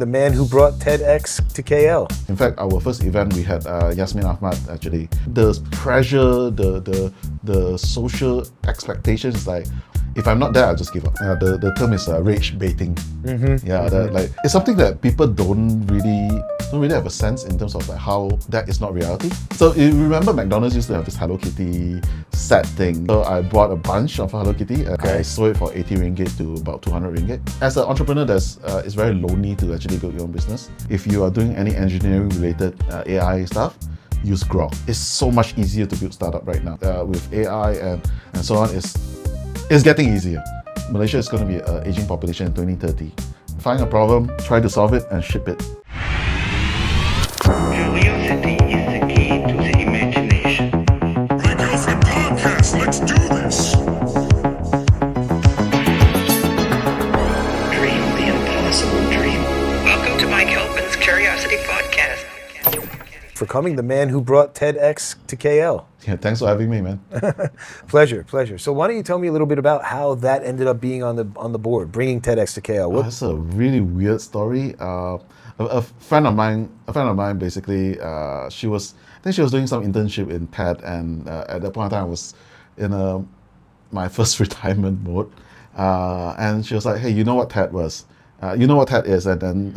The man who brought TEDx to KL. In fact, our first event we had Yasmin Ahmad actually. The pressure, the social expectations, like if I'm not there, I'll just give up. The term is rage baiting. Like it's something that people don't really have a sense in terms of like how that is not reality. So you remember McDonald's used to have this Hello Kitty set thing. So I bought a bunch of Hello Kitty and I sold it for 80 ringgit to about 200 ringgit. As an entrepreneur, it's very lonely to actually build your own business. If you are doing any engineering related AI stuff, use Grok. It's so much easier to build startup right now. With AI and so on, it's getting easier. Malaysia is going to be an aging population in 2030. Find a problem, try to solve it, and ship it. Curiosity is the key to the imagination. Mike Helfman Podcast, let's do this! Dream the impossible dream. Welcome to Mike Helfman's Curiosity Podcast. For coming, the man who brought TEDx to KL. Yeah, thanks for having me, man. Pleasure. So why don't you tell me a little bit about how that ended up being on the board, bringing TEDx to KL? That's a really weird story. A friend of mine, basically, she was doing some internship in TED, and at that point in time, I was in my first retirement mode, and she was like, "Hey, you know what TED was? You know what TED is?" And then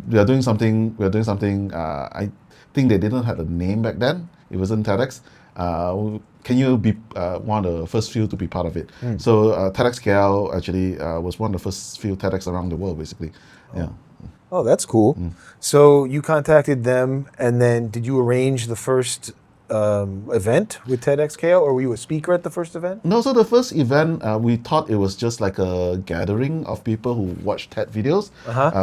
we are doing something. I think they didn't have a name back then. It wasn't TEDx. Can you be one of the first few to be part of it? So TEDxKL actually was one of the first few TEDx around the world, basically. Yeah. Oh, that's cool. So you contacted them, and then did you arrange the first event with TEDxKL, or were you a speaker at the first event? No, so the first event, we thought it was just like a gathering of people who watch TED videos.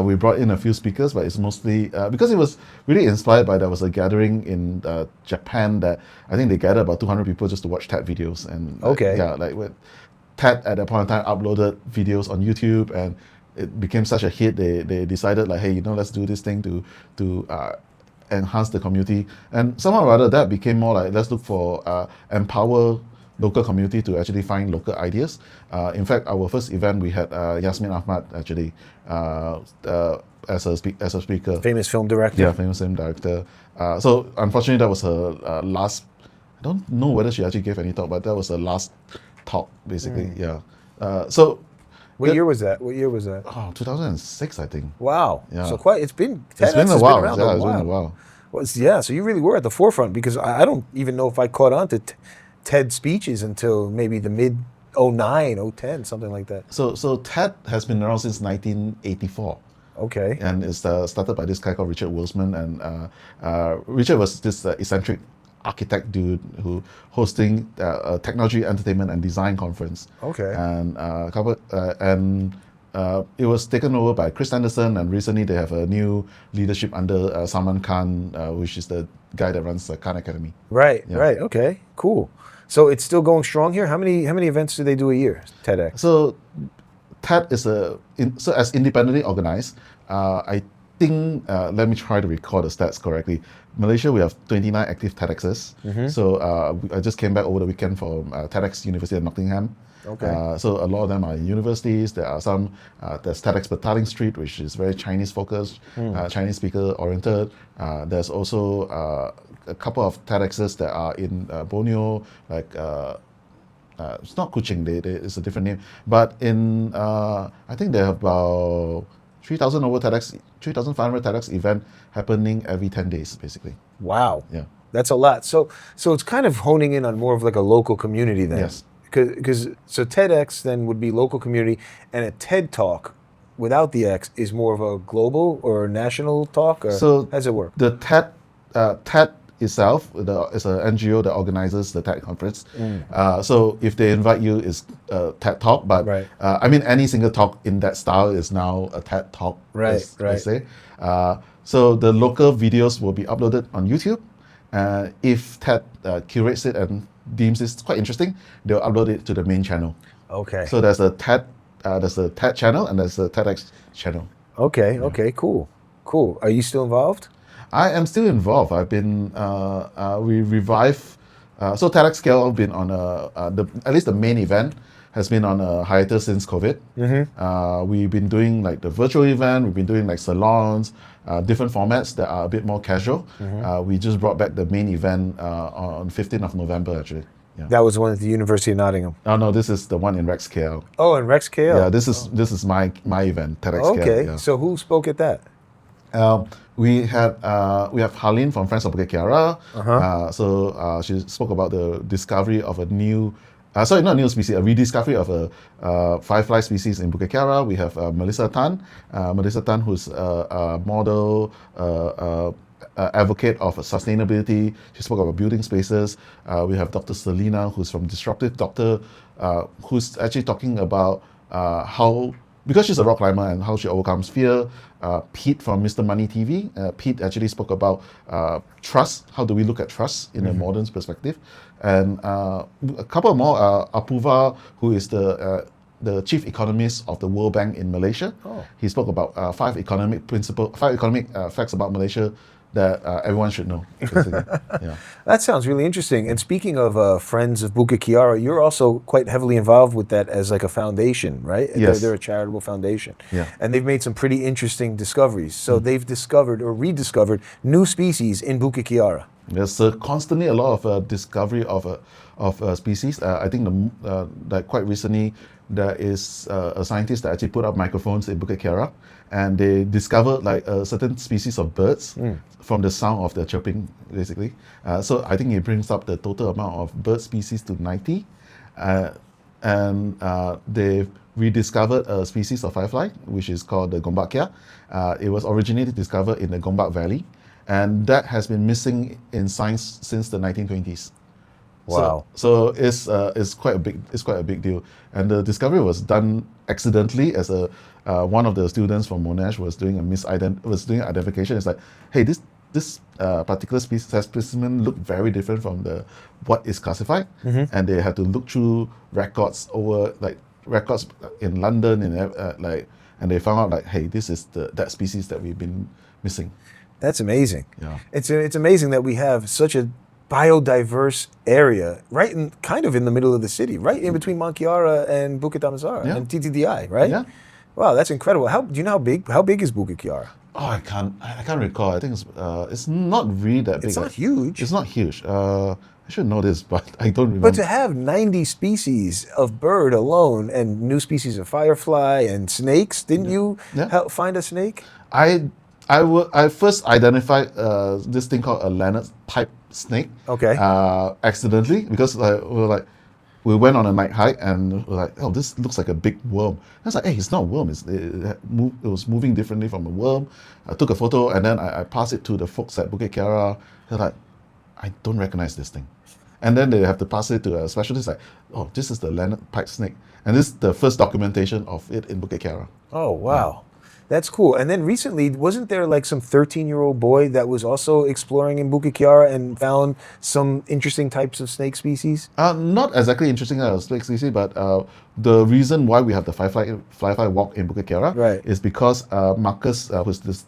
We brought in a few speakers, but it's mostly, because it was really inspired by, there was a gathering in Japan that I think they gathered about 200 people just to watch TED videos. And when TED at that point in time uploaded videos on YouTube, and it became such a hit, they decided like, hey, let's do this thing to enhance the community. And somehow or other that became more like, let's look for empower local community to actually find local ideas. In fact, our first event we had Yasmin Ahmad actually as a speaker. Famous film director. Yeah, famous film director. So unfortunately that was her last, I don't know whether she actually gave any talk, but that was her last talk basically. What year was that? Oh, 2006, I think. Wow. Yeah. So it's been a while. Around it's been a while. Well, so you really were at the forefront, because I don't even know if I caught on to TED speeches until maybe the mid 09, 010, something like that. So TED has been around since 1984. Okay. And it's started by this guy called Richard Wilsman, and Richard was this eccentric architect dude who hosting a technology, entertainment, and design conference. Okay. And it was taken over by Chris Anderson, and recently they have a new leadership under Salman Khan, which is the guy that runs the Khan Academy. Right. Okay. Cool. So it's still going strong here. How many events do they do a year? TEDx. So TED is as independently organized. I think, let me try to recall the stats correctly. Malaysia, we have 29 active TEDx's. So I just came back over the weekend from TEDx University of Nottingham. Okay. So a lot of them are in universities. There are some, there's TEDx Petaling Street, which is very Chinese focused, Chinese speaker oriented. There's also a couple of TEDx's that are in Borneo, like it's not Kuching, it's a different name. But in, I think they have about 3,500 TEDx event happening every 10 days, basically. Wow. Yeah. That's a lot. So it's kind of honing in on more of like a local community then. Yes. So TEDx then would be local community, and a TED Talk without the X is more of a global or national talk? Or so how does it work? The TED itself is an NGO that organizes the TED conference. So if they invite you, it's a TED Talk, but right. Any single talk in that style is now a TED Talk, right. They say. So the local videos will be uploaded on YouTube. If TED curates it and deems it quite interesting, they'll upload it to the main channel. Okay. So there's a TED channel and there's a TEDx channel. Okay, cool. Are you still involved? I am still involved. I've been, we revive, so TEDxKL have been on at least the main event has been on a hiatus since COVID. We've been doing like the virtual event, we've been doing like salons, different formats that are a bit more casual. We just brought back the main event on 15th of November actually. Yeah. That was one at the University of Nottingham. Oh no, this is the one in TEDxKL. Oh, in TEDxKL. Yeah, this is my event, TEDxKL. Okay, yeah. so who spoke at that? We have Harleen from Friends of Bukit Kiara. She spoke about the discovery of a new, not new species, a rediscovery of a firefly species in Bukit Kiara. We have Melissa Tan, who's a model, advocate of sustainability. She spoke about building spaces. We have Dr. Selina, who's from Disruptive Doctor, who's actually talking about how, because she's a rock climber, and how she overcomes fear. Pete from Mr. Money TV, Pete actually spoke about trust. How do we look at trust in a modern perspective? And a couple more, Apuva, who is the chief economist of the World Bank in Malaysia. He spoke about 5 economic facts about Malaysia that everyone should know. Yeah. That sounds really interesting. And speaking of Friends of Bukit Kiara, you're also quite heavily involved with that as like a foundation, right? Yes. They're a charitable foundation. Yeah. And they've made some pretty interesting discoveries. So they've discovered or rediscovered new species in Bukit Kiara. There's constantly a lot of discovery of species. I think like quite recently, there is a scientist that actually put up microphones in Bukit Kiara, and they discovered like a certain species of birds from the sound of their chirping, basically. So I think it brings up the total amount of bird species to 90. And they've rediscovered a species of firefly, which is called the Gombak Kia. It was originally discovered in the Gombak Valley, and that has been missing in science since the 1920s. Wow. So it's quite a big deal, and the discovery was done accidentally as one of the students from Monash was doing identification. It's like, hey, this particular specimen looked very different from what is classified, and they had to look through records in London and they found out like, hey, this is that species that we've been missing. That's amazing. Yeah. It's amazing that we have such a biodiverse area right in the middle of the city, right in between Mount Kiara and Bukit Damansara and TTDI, right? Yeah. Wow, that's incredible. Do you know how big is Bukit Kiara? Oh, I can't recall. I think it's not really that big. It's not huge. It's not huge. I should know this, but I don't remember. But to have 90 species of bird alone and new species of firefly and snakes, didn't you find a snake? I first identified this thing called a Leonard's pipe snake. Okay. Accidentally, because we went on a night hike and we're like, oh, this looks like a big worm. I was like, hey, it's not a worm. It was moving differently from a worm. I took a photo and then I passed it to the folks at Bukit Kiara. They're like, I don't recognize this thing. And then they have to pass it to a specialist like, oh, this is the Leonard pipe snake. And this is the first documentation of it in Bukit Kiara. Oh, wow. That's cool. And then recently, wasn't there like some 13-year-old boy that was also exploring in Bukit Kiara and found some interesting types of snake species? Not exactly interesting as snake species, but the reason why we have the firefly walk in Bukit Kiara is because Marcus was this,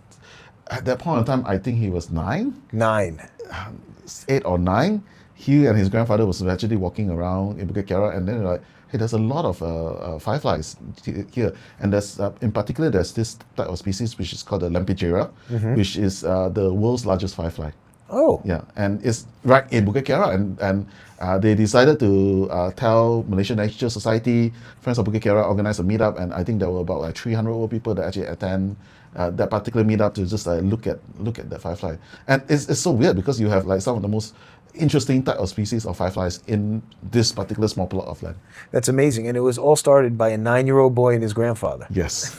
at that point in time, I think he was 9. 8 or 9. He and his grandfather was actually walking around in Bukit Kiara, and then they're like, hey, there's a lot of fireflies here, and in particular there's this type of species which is called the Lampigeria, which is the world's largest firefly. Oh. Yeah, and it's right in Bukit Kiara, and they decided to tell Malaysian Nature Society, Friends of Bukit Kiara organized a meetup, and I think there were about like 300 old people that actually attend that particular meetup to just look at the firefly. And it's so weird because you have like some of the most interesting type of species of fireflies in this particular small plot of land. That's amazing, and it was all started by a 9-year-old boy and his grandfather. Yes.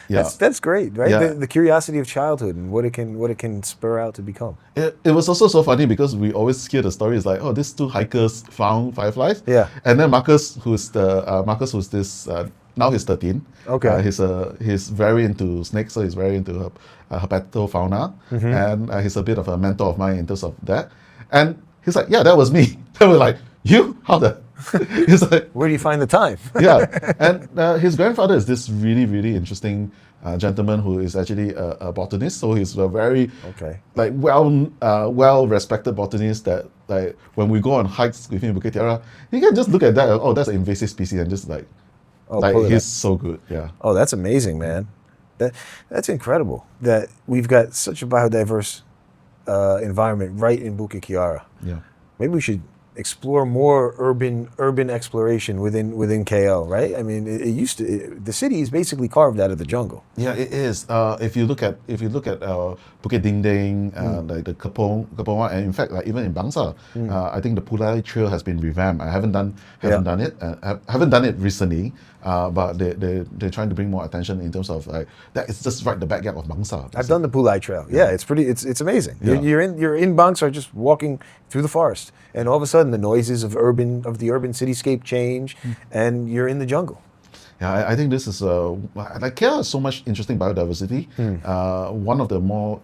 That's great, right? Yeah. The curiosity of childhood and what it can spur out to become. It was also so funny because we always hear the stories like, oh, these 2 hikers found fireflies. Yeah. And then Marcus, who's this now he's 13. Okay. He's very into snakes, so he's very into herpetofauna, and he's a bit of a mentor of mine in terms of that. And he's like, yeah, that was me. They were like, you? How the It's like, Where do you find the time? yeah, and his grandfather is this really, really interesting gentleman who is actually a botanist. So he's a very Okay. like well respected botanist that like when we go on hikes with him in Bukit Kiara, he can just look at that. Oh, that's an invasive species, and just like Oh, pull it he's up. so good. Yeah. Oh, that's amazing, man. That's incredible that we've got such a biodiverse environment right in Bukit Kiara. Yeah. Maybe we should explore more urban exploration within KL, right? I mean, it used to. The city is basically carved out of the jungle. Yeah, it is. If you look at Bukit Dinding, like the Kepong, and in fact, like even in Bangsa, I think the Pulai Trail has been revamped. I haven't done it. Haven't done it recently. But they're trying to bring more attention in terms of like that. It's just right the backyard of Bangsa. I've done the Pulai Trail. Yeah, it's pretty. It's amazing. Yeah. You're in Bangsa, just walking through the forest, and all of a sudden the noises of the urban cityscape change, and you're in the jungle. Yeah, I think this is like KL has so much interesting biodiversity. One of the more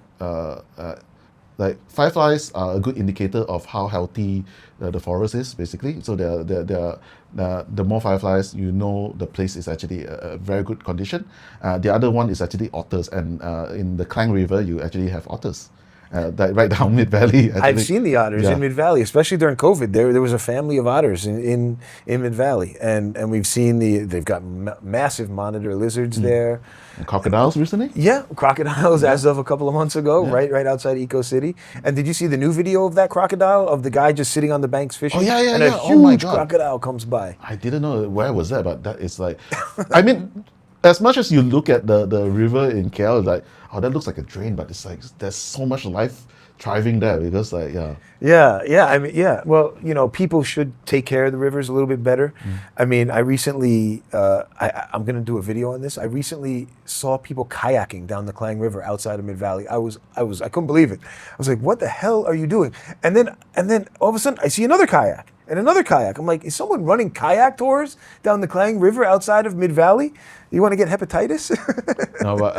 like fireflies are a good indicator of how healthy the forest is, basically. So the more fireflies, you know the place is actually a very good condition. The other one is actually otters, and in the Klang River, you actually have otters. Right down Mid Valley. I've seen the otters Yeah. in Mid Valley, especially during COVID. There was a family of otters in Mid Valley, and we've seen they've got massive monitor lizards there. And crocodiles recently? Yeah, crocodiles as of a couple of months ago, right outside Eco City. And did you see the new video of that crocodile, of the guy just sitting on the banks fishing? Oh, yeah, and yeah. a Oh my huge God. crocodile comes by. I didn't know where was that, but that is like, I mean, as much as you look at the river in KL, it's like, oh, that looks like a drain, but it's like there's so much life thriving there because like Yeah. I mean, yeah. Well, people should take care of the rivers a little bit better. I mean, I recently, I'm going to do a video on this. I recently saw people kayaking down the Klang River outside of Mid Valley. I couldn't believe it. I was like, what the hell are you doing? And then all of a sudden, I see another kayak and another kayak. I'm like, is someone running kayak tours down the Klang River outside of Mid Valley? You want to get hepatitis? No, but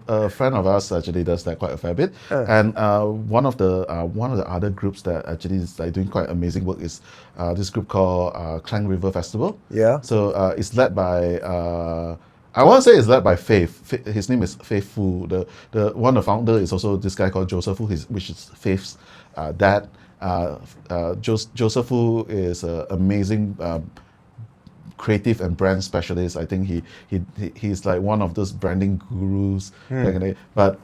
a friend of ours actually does that quite a fair bit, and one of the other groups that actually is like doing quite amazing work is this group called Klang River Festival. Yeah. So it's led by I want to say it's led by Faith. His name is Faith Fu. The one of the founder is also this guy called Joseph Fu, which is Faith's dad. Joseph Fu is an amazing creative and brand specialist. I think he's like one of those branding gurus. But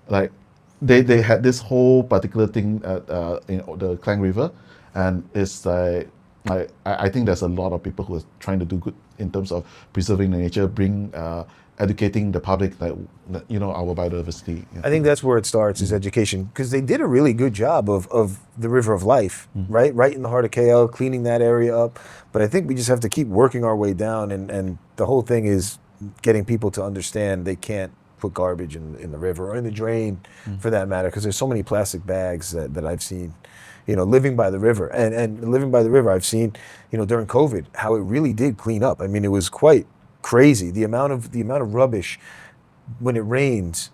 like they had this whole particular thing at in the Klang River, and it's like I think there's a lot of people who are trying to do good in terms of preserving the nature, educating the public, like our biodiversity. Yeah. I think that's where it starts, is education, because they did a really good job of the River of Life, right in the heart of KL, cleaning that area up. But I think we just have to keep working our way down, and the whole thing is getting people to understand they can't put garbage in the river or in the drain, for that matter, because there's so many plastic bags that I've seen. Living by the river, and living by the river, I've seen, during COVID, how it really did clean up. I mean, it was quite crazy. The amount of rubbish when it rains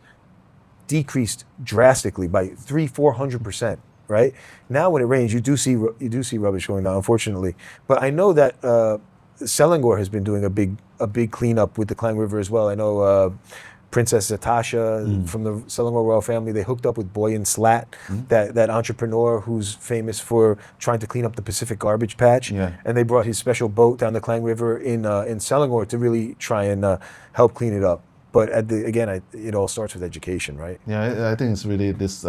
decreased drastically by 300-400%. Right now, when it rains, you do see rubbish going down, unfortunately. But I know that Selangor has been doing a big cleanup with the Klang River as well. I know Princess Zatasha from the Selangor royal family, they hooked up with Boyan Slat, that entrepreneur who's famous for trying to clean up the Pacific garbage patch. Yeah. And they brought his special boat down the Klang River in Selangor to really try and help clean it up. But it all starts with education, right? Yeah, I think it's really this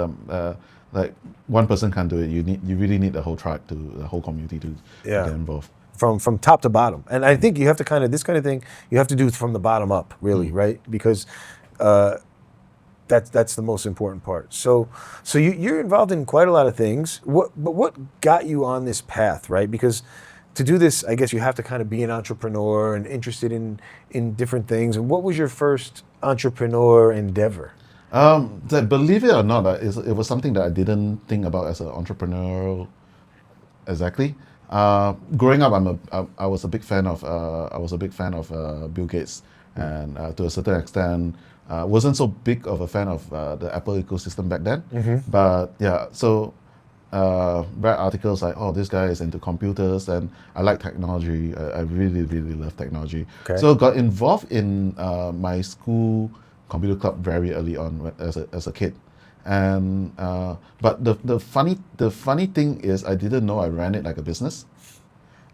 like one person can't do it. You really need the whole tribe, the whole community to get involved. From top to bottom. And I think you have to this kind of thing, you have to do it from the bottom up, really, right? Because that's the most important part. So you're involved in quite a lot of things. But what got you on this path, right? Because to do this, I guess you have to kind of be an entrepreneur and interested in different things. And what was your first entrepreneur endeavor? Believe it or not, it was something that I didn't think about as an entrepreneur exactly. Growing up, I was a big fan of Bill Gates, and to a certain extent, wasn't so big of a fan of the Apple ecosystem back then. But yeah, so read articles like, oh, this guy is into computers, and I like technology. I really, really love technology. Okay. So got involved in my school computer club very early on as a kid. And but the funny thing is, I didn't know I ran it like a business.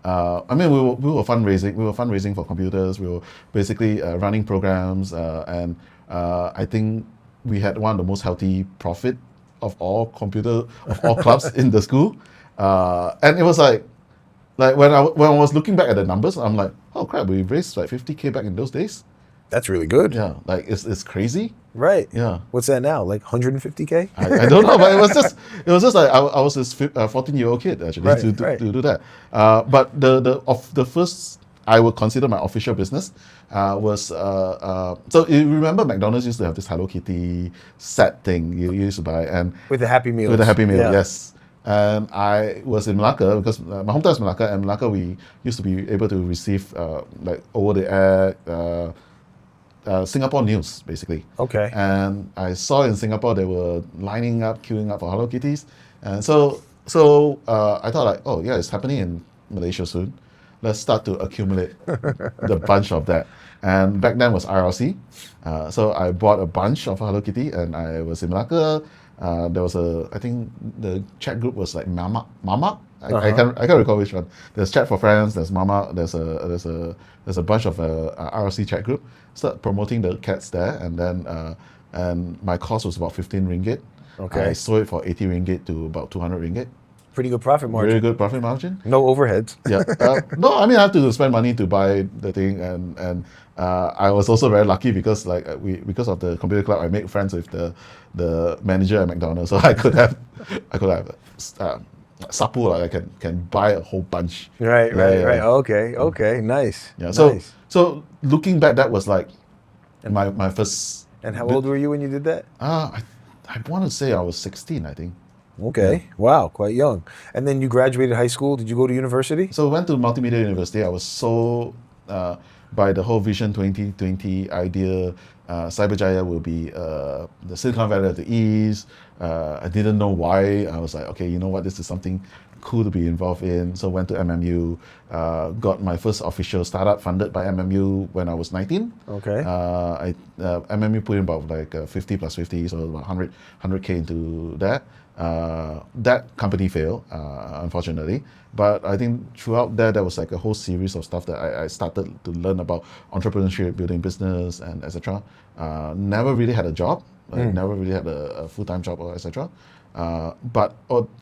I mean, we were fundraising. We were fundraising for computers. We were basically running programs, and I think we had one of the most healthy profit of all clubs in the school. And it was like when I was looking back at the numbers, I'm like, oh crap, we raised like 50K back in those days. That's really good. Yeah, like it's crazy. Right. Yeah. What's that now? Like 150K? I don't know, but it was just like I was this 14-year-old kid actually Right, to do that. But the first I would consider my official business was so you remember McDonald's used to have this Hello Kitty set thing you used to buy, and With the Happy Meals. with a Happy Meal, Yeah. yes. And I was in Malacca because my hometown is Malacca, and Malacca we used to be able to receive like over the air Singapore news basically. Okay. And I saw in Singapore they were queuing up for Hello Kitties, and so I thought like, oh yeah, it's happening in Malaysia soon. Let's start to accumulate the bunch of that. And back then was IRC, so I bought a bunch of Hello Kitty, and I was in Malacca. There was I think the chat group was like Mama. I can't recall which one. There's Chat for Friends. There's Mama. There's a bunch of RLC chat group. Start promoting the cats there, and then and my cost was about 15 ringgit. Okay. I sold it for 80 ringgit to about 200 ringgit. Pretty good profit margin. Very good profit margin. No overheads. Yeah. No, I mean I have to spend money to buy the thing, and I was also very lucky because because of the computer club, I made friends with the manager at McDonald's, so I could have sapu, like I can buy a whole bunch. Right. Yeah. Okay. Nice. Yeah. So Nice. so looking back, that was like my first. And how old were you when you did that? I want to say I was 16, I think. Okay. Wow, quite young. And then you graduated high school. Did you go to university? So I went to Multimedia University. I was so by the whole Vision 2020 idea, Cyberjaya will be the Silicon Valley of the East. I didn't know why. I was like, okay, you know what, this is something cool to be involved in. So went to MMU, got my first official startup funded by MMU when I was 19. Okay. MMU put in about like 50 plus 50, so about 100K into that. That company failed, unfortunately. But I think throughout there was like a whole series of stuff that I started to learn about entrepreneurship, building business, and etc. Never really had a job. Never really had a full-time job or etc. But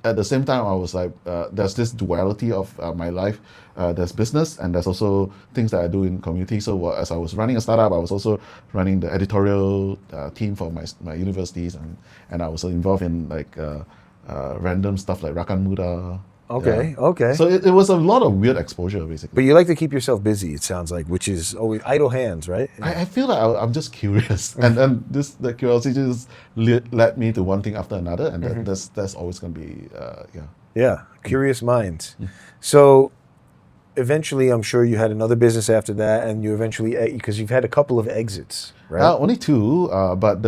at the same time, I was like, there's this duality of my life. There's business, and there's also things that I do in community. So as I was running a startup, I was also running the editorial team for my universities, and I was involved in like random stuff like Rakan Muda. Okay. Yeah. Okay. So it was a lot of weird exposure, basically. But you like to keep yourself busy, it sounds like, which is always idle hands, right? I feel like I'm just curious, and the curiosity just led me to one thing after another, and that's always going to be Yeah, curious minds. So eventually, I'm sure you had another business after that, and you eventually, because you've had a couple of exits, right? Only two, but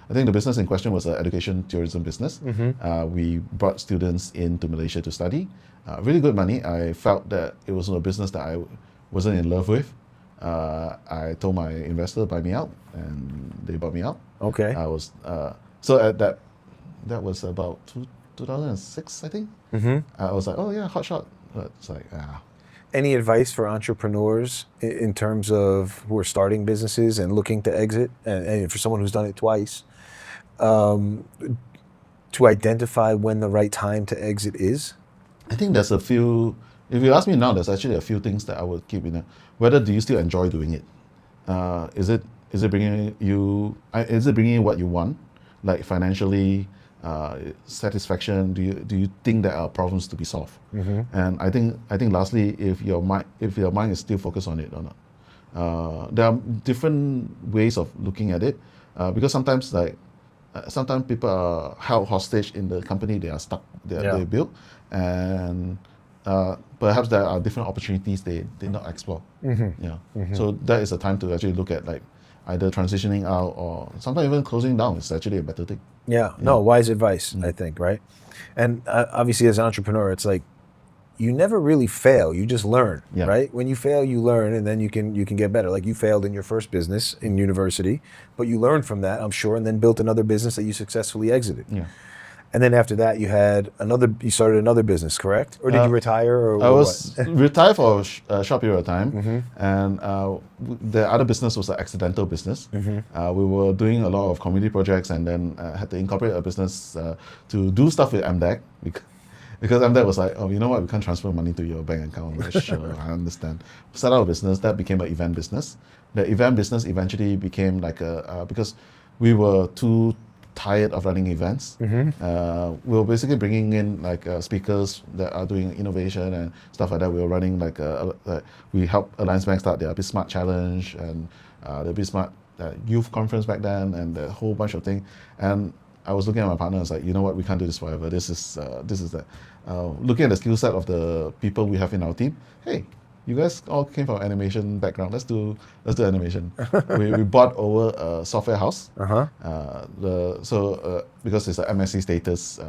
I think the business in question was an education tourism business. We brought students into Malaysia to study. Really good money. I felt that it was a business that I wasn't in love with. I told my investor to buy me out, and they bought me out. Okay. I was so at that was about 2006, I think. I was like, oh yeah, hot shot. But it's like Any advice for entrepreneurs in terms of who are starting businesses and looking to exit, and for someone who's done it twice, to identify when the right time to exit is? I think there's a few. If you ask me now, there's actually a few things that I would keep in there. Whether do you still enjoy doing it? Is it bringing you? Is it bringing you what you want, like financially, satisfaction? Do you think there are problems to be solved? And I think lastly, if your mind is still focused on it or not. There are different ways of looking at it, because sometimes sometimes people are held hostage in the company they are stuck they built, and perhaps there are different opportunities they did not explore. So that is a time to actually look at like either transitioning out or sometimes even closing down is actually a better thing. Yeah, no, wise advice, I think, right? And obviously, as an entrepreneur, it's like you never really fail; you just learn, Yeah. right? When you fail, you learn, and then you can get better. Like you failed in your first business in university, but you learned from that, I'm sure, and then built another business that you successfully exited. Yeah. And then after that, you started another business, correct? Or did you retire? Or I what? was retired for a short period of time, and the other business was an accidental business. We were doing a lot of community projects, and then had to incorporate a business to do stuff with MDEC because MDEC was like, oh, you know what, we can't transfer money to your bank account. I'm like, sure, I understand. Set up a business that became an event business. The event business eventually became like because we were too tired of running events. We were basically bringing in like speakers that are doing innovation and stuff like that. We were running like we helped Alliance Bank start their Be Smart Challenge and the Be Smart Youth Conference back then, and a whole bunch of things. And I was looking at my partner. I was like, you know what, we can't do this forever. This is that. Looking at the skill set of the people we have in our team. Hey, you guys all came from animation background. Let's do animation. we bought over a software house. Because it's an MSc status.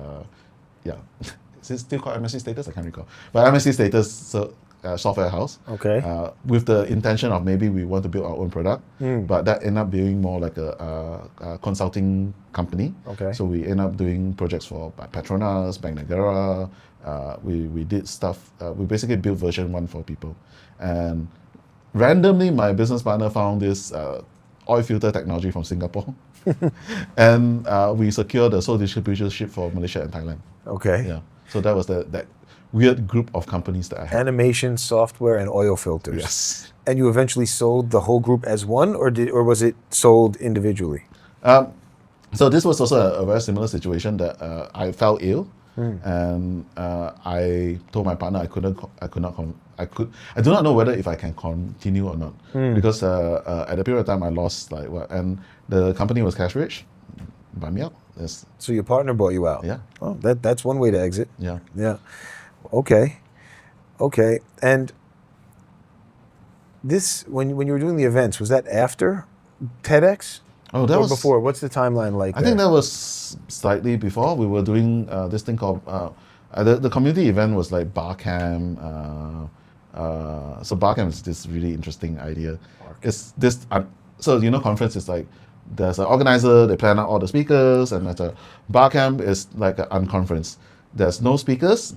Is it still called MSc status? I can't recall. But MSc status software house. Okay. With the intention of maybe we want to build our own product, but that ended up being more like a consulting company. Okay. So we end up doing projects for Petronas, Bank Negara. We did stuff. We basically built version 1 for people, and randomly my business partner found this oil filter technology from Singapore, and we secured the sole distributorship for Malaysia and Thailand. Okay. Yeah. So that was that weird group of companies that I had. Animation, software, and oil filters. Yes. And you eventually sold the whole group as one, or was it sold individually? So this was also a very similar situation that I fell ill, and I told my partner I do not know whether if I can continue or not, because at the period of time I lost and the company was cash rich, buy me out. Yes. So your partner bought you out. Yeah. Oh, that's one way to exit. Yeah. Yeah. Okay. And this, when you were doing the events, was that after TEDx? Oh, that or was before. What's the timeline like? I think that was slightly before. We were doing this thing called the community event was like bar camp. So bar camp is this really interesting idea. It's this conference is like there's an organizer, they plan out all the speakers, and at a bar camp is like an unconference. There's no speakers.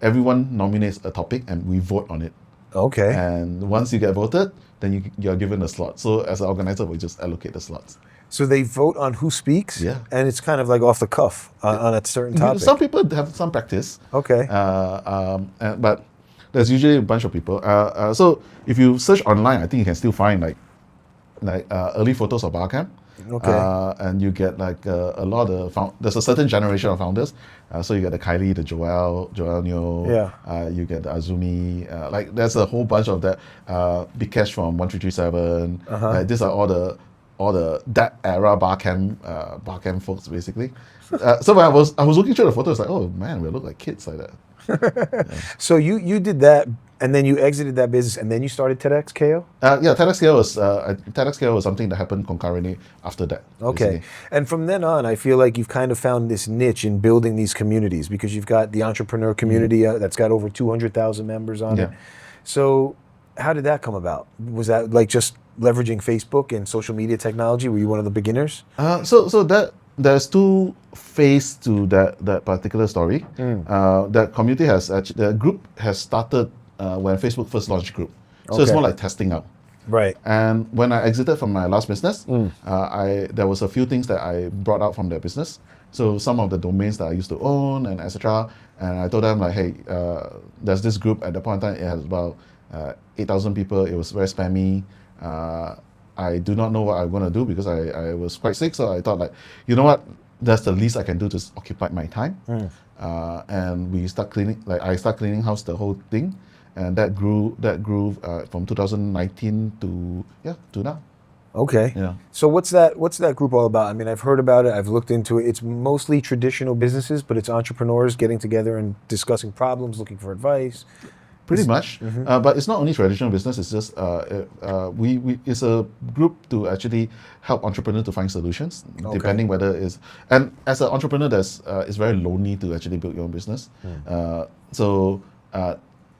Everyone nominates a topic and we vote on it. Okay. And once you get voted, then you're given a slot. So as an organizer, we just allocate the slots. So they vote on who speaks? Yeah. And it's kind of like off the cuff on a certain topic. Some people have some practice. Okay. But there's usually a bunch of people. So if you search online, I think you can still find like early photos of Barcamp. Okay. And you get like a lot of there's a certain generation of founders. So you get the Kylie, the Joel Neo. Yeah. You get the Azumi. Like there's a whole bunch of that. Bikesh from 1337. These are all the that era Barcamp folks basically. So when I was looking through the photos, like, oh man, we look like kids like that. So you did that, and then you exited that business, and then you started TEDxKL? TEDxKL was something that happened concurrently after that. Okay. Basically. And from then on, I feel like you've kind of found this niche in building these communities, because you've got the entrepreneur community that's got over 200,000 members on it. So how did that come about? Was that like just leveraging Facebook and social media technology? Were you one of the beginners? So there's two phases to that particular story. That community the group has started when Facebook first launched group. So it's more like testing out. Right. And when I exited from my last business, there was a few things that I brought out from that business. So some of the domains that I used to own and etc. And I told them like, hey, there's this group at the point in time. It has about 8,000 people. It was very spammy. I do not know what I'm going to do because I was quite sick. So I thought like, you know what? That's the least I can do to occupy my time. And we start cleaning. Like I start cleaning house the whole thing, and that grew from 2019 to now. Okay. Yeah. So what's that group all about? I mean, I've heard about it. I've looked into it. It's mostly traditional businesses, but it's entrepreneurs getting together and discussing problems, looking for advice. Pretty much, but it's not only traditional business. It's just it's a group to actually help entrepreneurs to find solutions, depending whether it's, and as an entrepreneur, it's very lonely to actually build your own business. So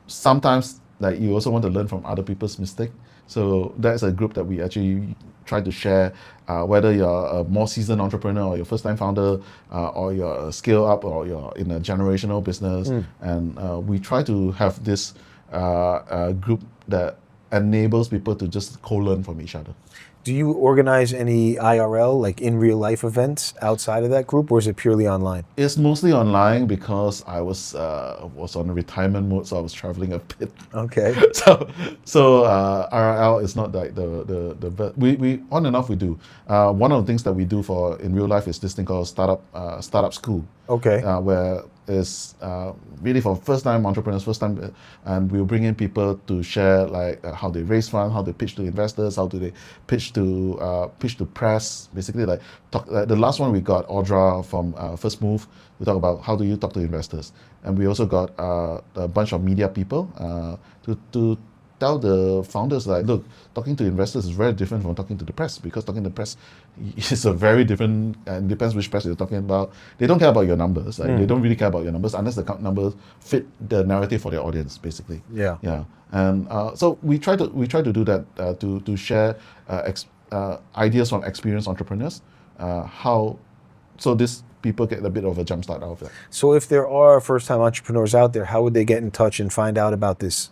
sometimes like you also want to learn from other people's mistake. So that's a group that we actually try to share, whether you're a more seasoned entrepreneur or you're first-time founder, or you're a scale-up or you're in a generational business. And we try to have this group that enables people to just co-learn from each other. Do you organize any IRL, like in real life events outside of that group, or is it purely online? It's mostly online because I was on a retirement mode, so I was traveling a bit. Okay. So IRL is not like the we on and off we do. One of the things that we do for in real life is this thing called startup school. Okay. Where is really for first-time entrepreneurs, and we'll bring in people to share like how they raise funds, how they pitch to investors, how do they pitch to press. Basically, like the last one we got Audra from First Move. We talk about how do you talk to investors, and we also got a bunch of media people to tell the founders like, look, talking to investors is very different from talking to the press, because talking to the press is a very different, and depends which press you're talking about. They don't care about your numbers. Like, they don't really care about your numbers unless the numbers fit the narrative for their audience, basically. Yeah. And so we try to do that to share ideas from experienced entrepreneurs, so this people get a bit of a jump start out of that. So if there are first-time entrepreneurs out there, how would they get in touch and find out about this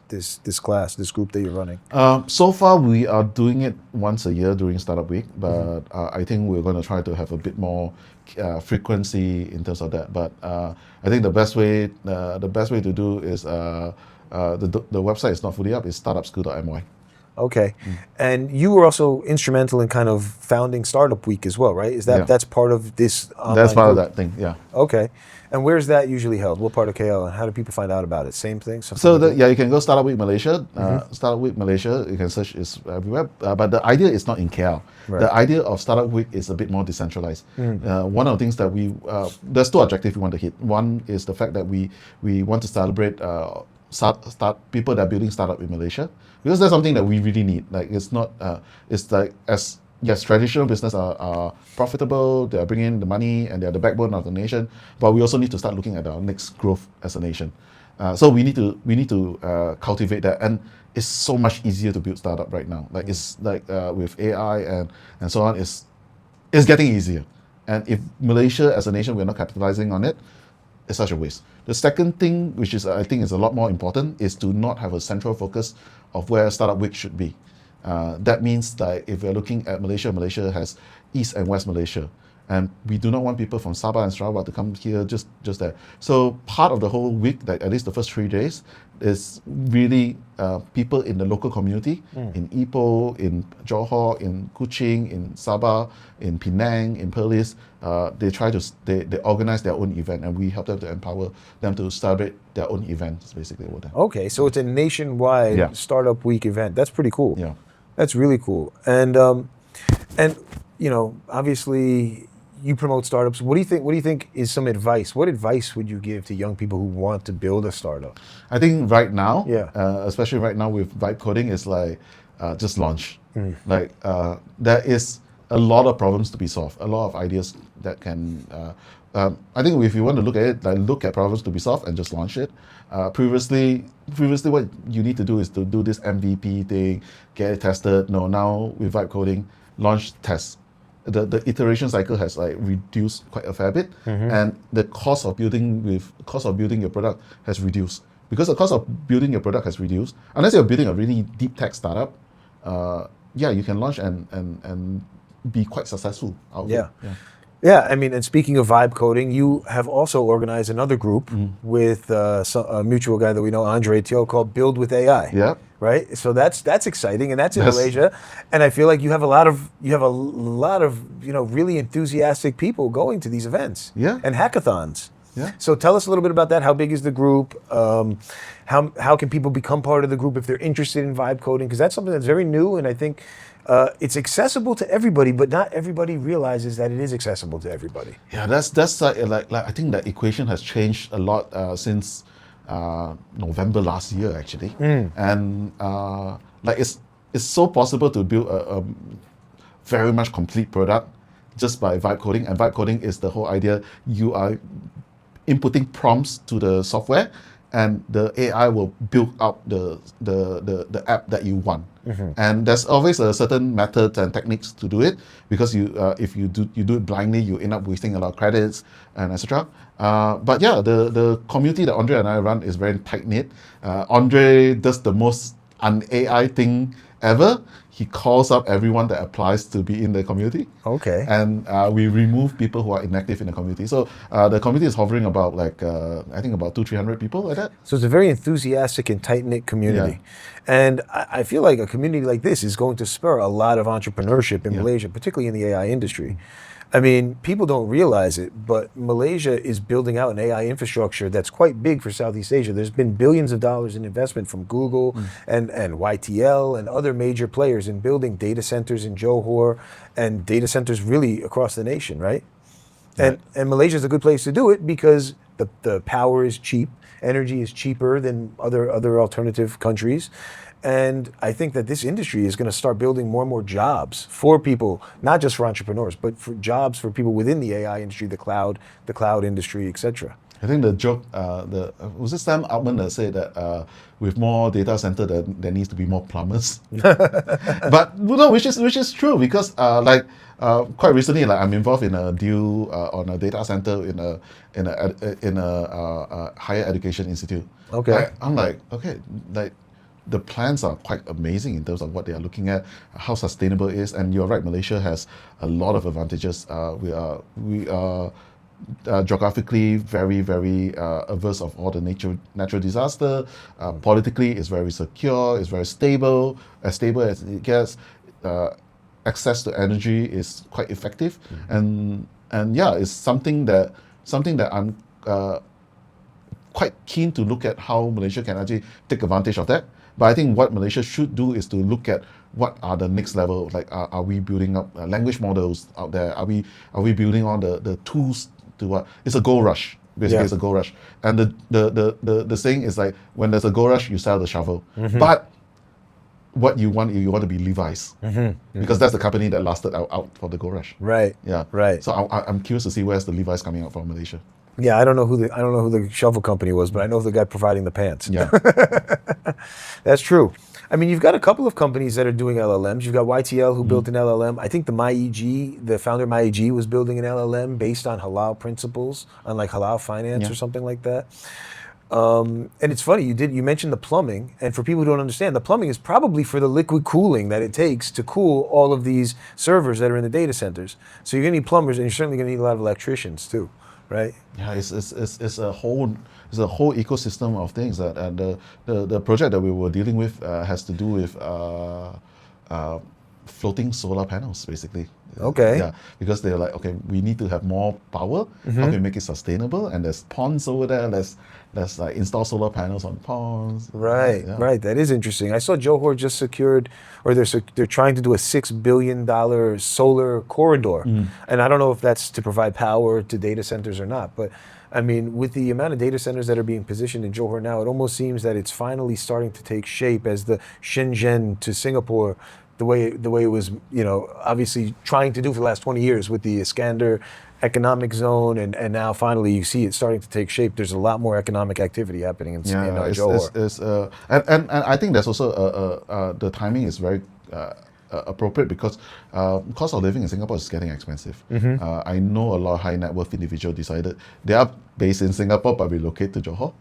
class, this group that you're running? So far, we are doing it once a year during Startup Week, but I think we're going to try to have a bit more frequency in terms of that. But I think the best way to do is the website is not fully up. It's startupschool.my. Okay. And you were also instrumental in kind of founding Startup Week as well, right? Is that's part of this online That's part group? of that thing, yeah. Okay. And where's that usually held? What part of KL? And how do people find out about it? Same thing? So you can go Startup Week Malaysia. Startup Week Malaysia, you can search, is everywhere. But the idea is not in KL. Right. The idea of Startup Week is a bit more decentralized. One of the things that there's two objectives we want to hit. One is the fact that we want to celebrate start people that are building startup in Malaysia, because that's something that we really need. Like it's not, it's like traditional business are profitable, they are bringing in the money and they are the backbone of the nation, but we also need to start looking at our next growth as a nation. So we need to cultivate that, and it's so much easier to build startup right now. Like it's like with AI and so on, it's getting easier. And if Malaysia as a nation we're not capitalizing on it, it's such a waste. The second thing, which is I think is a lot more important, is to not have a central focus of where Startup Week should be. That means that if we're looking at Malaysia, Malaysia has East and West Malaysia, and we do not want people from Sabah and Sarawak to come here just there. So part of the whole week, like at least the first 3 days, is really people in the local community, in Ipoh, in Johor, in Kuching, in Sabah, in Penang, in Perlis. They organize their own event, and we help them to empower them to celebrate their own events, basically. Okay, so it's a nationwide Startup Week event. That's pretty cool. Yeah, that's really cool. And you know, obviously, you promote startups. What do you think is some advice? What advice would you give to young people who want to build a startup? I think right now, especially right now with vibe coding, is like just launch. Like there is a lot of problems to be solved, a lot of ideas that can. I think if you want to look at it, like look at problems to be solved and just launch it. Previously, what you need to do is to do this MVP thing, get it tested. No, now with vibe coding, launch, test. The iteration cycle has like reduced quite a fair bit, and the cost of building your product has reduced. Because the cost of building your product has reduced, unless you're building a really deep tech startup, you can launch and be quite successful out there. Yeah, I mean, and speaking of vibe coding, you have also organized another group with a mutual guy that we know, Andre Teo, called Build with AI. Yeah. Right. So that's exciting, and that's in Malaysia. And I feel like you have a lot of really enthusiastic people going to these events. Yeah. And hackathons. Yeah. So tell us a little bit about that. How big is the group? How can people become part of the group if they're interested in vibe coding? Because that's something that's very new, and I think it's accessible to everybody, but not everybody realizes that it is accessible to everybody. Yeah, that's like I think that equation has changed a lot since November last year actually, and like it's so possible to build a very much complete product just by vibe coding. And vibe coding is the whole idea. You are inputting prompts to the software, and the AI will build out the app that you want. And there's always a certain methods and techniques to do it, because if you do it blindly, you end up wasting a lot of credits and etc. But yeah, the community that Andre and I run is very tight knit. Andre does the most un-AI thing ever. He calls up everyone that applies to be in the community. Okay. And we remove people who are inactive in the community. So the community is hovering about I think about 200-300 people like that. So it's a very enthusiastic and tight-knit community. And I feel like a community like this is going to spur a lot of entrepreneurship in Malaysia, particularly in the AI industry. I mean, people don't realize it, but Malaysia is building out an AI infrastructure that's quite big for Southeast Asia. There's been billions of dollars in investment from Google and YTL and other major players in building data centers in Johor and data centers really across the nation, right? And Malaysia is a good place to do it because the power is cheap, energy is cheaper than other alternative countries. And I think that this industry is going to start building more and more jobs for people, not just for entrepreneurs, but for jobs for people within the AI industry, the cloud industry, etc. I think the joke, was it Sam Altman that said that with more data center, there needs to be more plumbers. But no, which is true, because quite recently, like I'm involved in a deal on a data center in a higher education institute. Okay. I'm like, okay, like, the plans are quite amazing in terms of what they are looking at, how sustainable it is. And you're right, Malaysia has a lot of advantages. We are geographically very, very averse of all the natural disaster. Politically, it's very secure, it's very stable as it gets. Access to energy is quite effective, and yeah, it's something that I'm quite keen to look at how Malaysia can actually take advantage of that. But I think what Malaysia should do is to look at what are the next level. Like, are we building up language models out there? Are we building on the tools to what? It's a gold rush. Basically, it's a gold rush. And the saying is like, when there's a gold rush, you sell the shovel. But what you want to be Levi's, because that's the company that lasted out for the gold rush. Right. Yeah. Right. So I'm curious to see where's the Levi's coming out from Malaysia. Yeah, I don't know who the shovel company was, but I know the guy providing the pants. Yeah. That's true. I mean, you've got a couple of companies that are doing LLMs. You've got YTL who built an LLM. I think the founder of MyEG was building an LLM based on halal principles, on like halal finance or something like that. And it's funny, you mentioned the plumbing, and for people who don't understand, the plumbing is probably for the liquid cooling that it takes to cool all of these servers that are in the data centers. So you're gonna need plumbers, and you're certainly gonna need a lot of electricians too, right? Yeah, it's a whole ecosystem of things that, and the project that we were dealing with has to do with floating solar panels, basically. Okay. Yeah, because they're like, okay, we need to have more power. How can we make it sustainable? And there's ponds over there. Let's like install solar panels on ponds. Right, right. That is interesting. I saw Johor just secured, or they're trying to do a $6 billion solar corridor, and I don't know if that's to provide power to data centers or not. But I mean, with the amount of data centers that are being positioned in Johor now, it almost seems that it's finally starting to take shape as the Shenzhen to Singapore. The way it was, obviously trying to do for the last 20 years with the Iskander economic zone, and now finally you see it starting to take shape. There's a lot more economic activity happening in Johor. And I think there's also the timing is very appropriate, because cost of living in Singapore is getting expensive. I know a lot of high net worth individuals decided they are based in Singapore but relocate to Johor.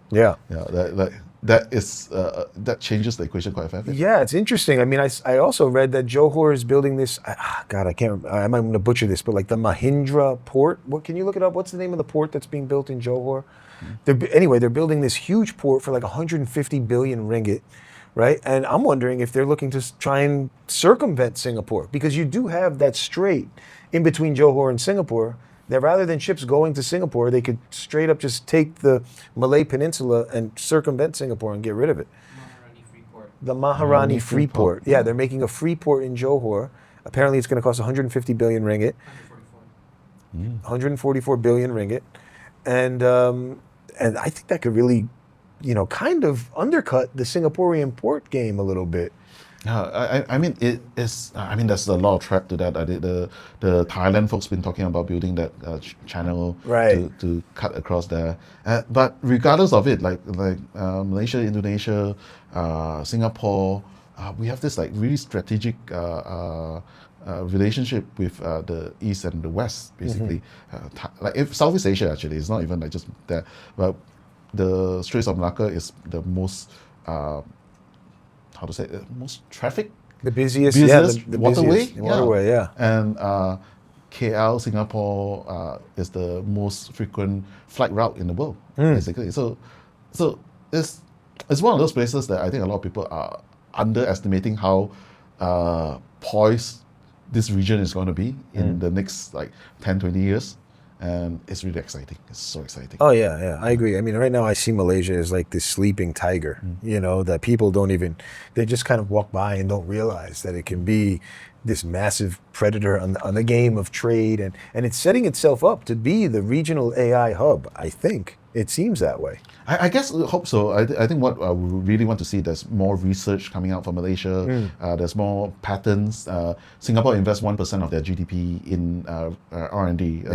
That changes the equation quite a bit. Yeah, it's interesting. I mean, I also read that Johor is building this. God, I can't. I'm going to butcher this, but like the Mahindra port. What, can you look it up? What's the name of the port that's being built in Johor? They're building this huge port for like 150 billion ringgit, right? And I'm wondering if they're looking to try and circumvent Singapore, because you do have that strait in between Johor and Singapore, that rather than ships going to Singapore, they could straight up just take the Malay Peninsula and circumvent Singapore and get rid of it. The Maharani Freeport. Yeah, they're making a freeport in Johor. Apparently it's going to cost 150 billion ringgit. 144 billion ringgit. And I think that could really kind of undercut the Singaporean port game a little bit. I mean, it is. I mean, there's a lot of track to that. The Thailand folks been talking about building that channel Right. to cut across there. But regardless of it, like Malaysia, Indonesia, Singapore, we have this like really strategic relationship with the East and the West, basically. Like if Southeast Asia, actually, it's not even like just that, but the Straits of Malacca is the most how to say it, most traffic, The busiest, the waterway, busiest waterway, yeah. And KL, Singapore is the most frequent flight route in the world, basically. So it's one of those places that I think a lot of people are underestimating how poised this region is going to be in the next like 10, 20 years. And it's really exciting. It's so exciting. Oh yeah, I agree. I mean, right now I see Malaysia as like this sleeping tiger, that people they just kind of walk by and don't realize that it can be this massive predator on the game of trade, and it's setting itself up to be the regional AI hub. I think it seems that way. I guess I hope so. I think what we really want to see, there's more research coming out from Malaysia. There's more patents. Singapore invests 1% of their GDP in R&D.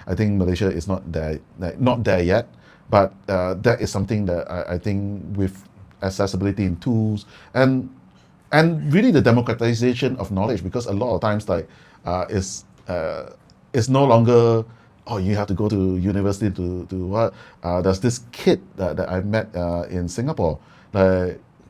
I think Malaysia is not there yet. But that is something that I think with accessibility in tools and really the democratization of knowledge, because a lot of times it's no longer, oh, you have to go to university to what? There's this kid that I met in Singapore.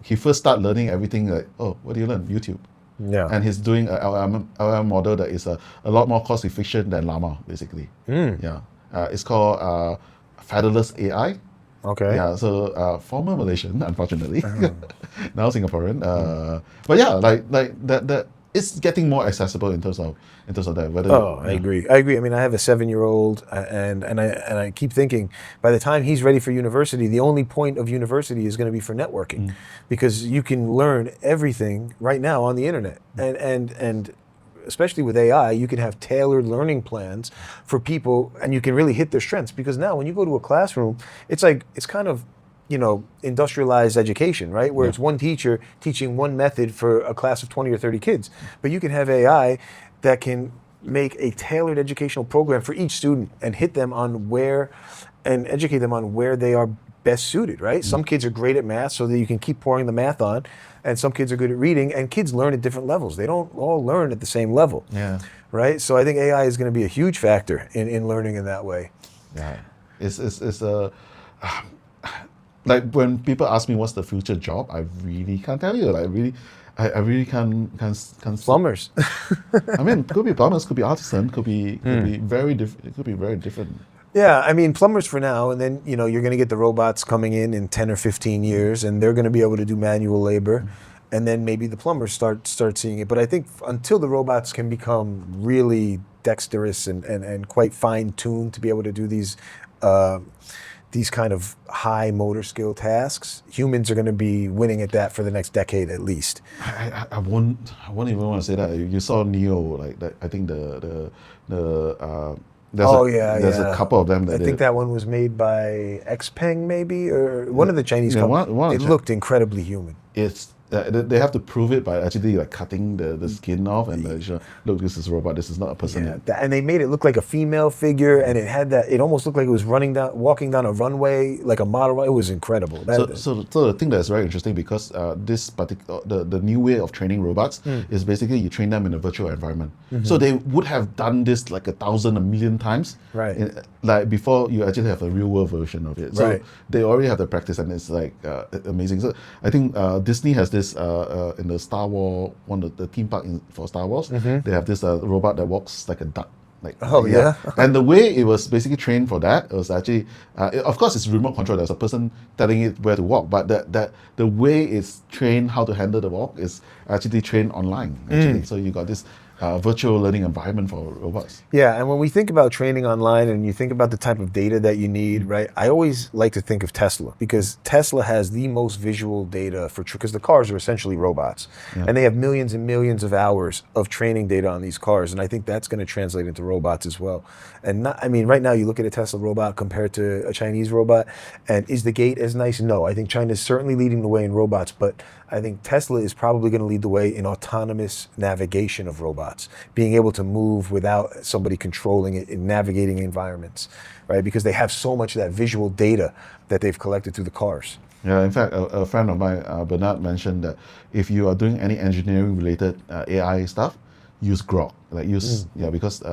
He first started learning everything like, oh, what do you learn? YouTube. Yeah. And he's doing a LLM model that is a lot more cost efficient than Llama, basically. Yeah. It's called Featherless AI. Okay. Yeah, so former Malaysian, unfortunately, now Singaporean. But yeah, like that. It's getting more accessible in terms of that. Whether I agree. I mean, I have a 7-year-old, and I keep thinking by the time he's ready for university, the only point of university is going to be for networking, because you can learn everything right now on the internet, and especially with AI, you can have tailored learning plans for people, and you can really hit their strengths. Because now, when you go to a classroom, it's kind of industrialized education, right? Where it's one teacher teaching one method for a class of 20 or 30 kids. But you can have AI that can make a tailored educational program for each student and hit them and educate them on where they are best suited, right? Some kids are great at math, so that you can keep pouring the math on, and some kids are good at reading, and kids learn at different levels. They don't all learn at the same level, right? So I think AI is going to be a huge factor in learning in that way. Yeah, it's like when people ask me what's the future job, I really can't tell you. I really can't. Plumbers. I mean, could be plumbers, could be artisan, could be very different. It could be very different. Yeah, I mean, plumbers for now, and then you're going to get the robots coming in 10 or 15 years, and they're going to be able to do manual labor, and then maybe the plumbers start seeing it. But I think until the robots can become really dexterous and quite fine-tuned to be able to do these kind of high motor skill tasks, humans are going to be winning at that for the next decade at least. I won't even want to say that. You saw Neo, like that. I think there's a couple of them. I think that one was made by Xpeng, maybe, or one of the Chinese companies. It looked incredibly human. It's they have to prove it by actually like cutting the skin off and look, this is a robot. This is not a person. Yeah, and they made it look like a female figure, and it had that. It almost looked like it was walking down a runway like a model. It was incredible. So the thing that's very interesting, because this particular the new way of training robots is basically you train them in a virtual environment. So they would have done this like 1,000, 1,000,000 times, right? Like before you actually have a real world version of it. So they already have the practice, and it's like amazing. So I think Disney has this in the Star Wars, one of the theme park for Star Wars. They have this robot that walks like a duck. And the way it was basically trained for that, it was actually, of course, it's remote control. There's a person telling it where to walk, but the way it's trained how to handle the walk is actually trained online. Actually, so you got this virtual learning environment for robots. Yeah, and when we think about training online and you think about the type of data that you need, right? I always like to think of Tesla because Tesla has the most visual data because the cars are essentially robots. And they have millions and millions of hours of training data on these cars. And I think that's going to translate into robots as well. And right now you look at a Tesla robot compared to a Chinese robot, and is the gate as nice? No, I think China is certainly leading the way in robots, but I think Tesla is probably going to lead the way in autonomous navigation of robots, being able to move without somebody controlling it in navigating environments, right? Because they have so much of that visual data that they've collected through the cars. Yeah, in fact, a friend of mine, Bernard, mentioned that if you are doing any engineering-related AI stuff, use Grok. Because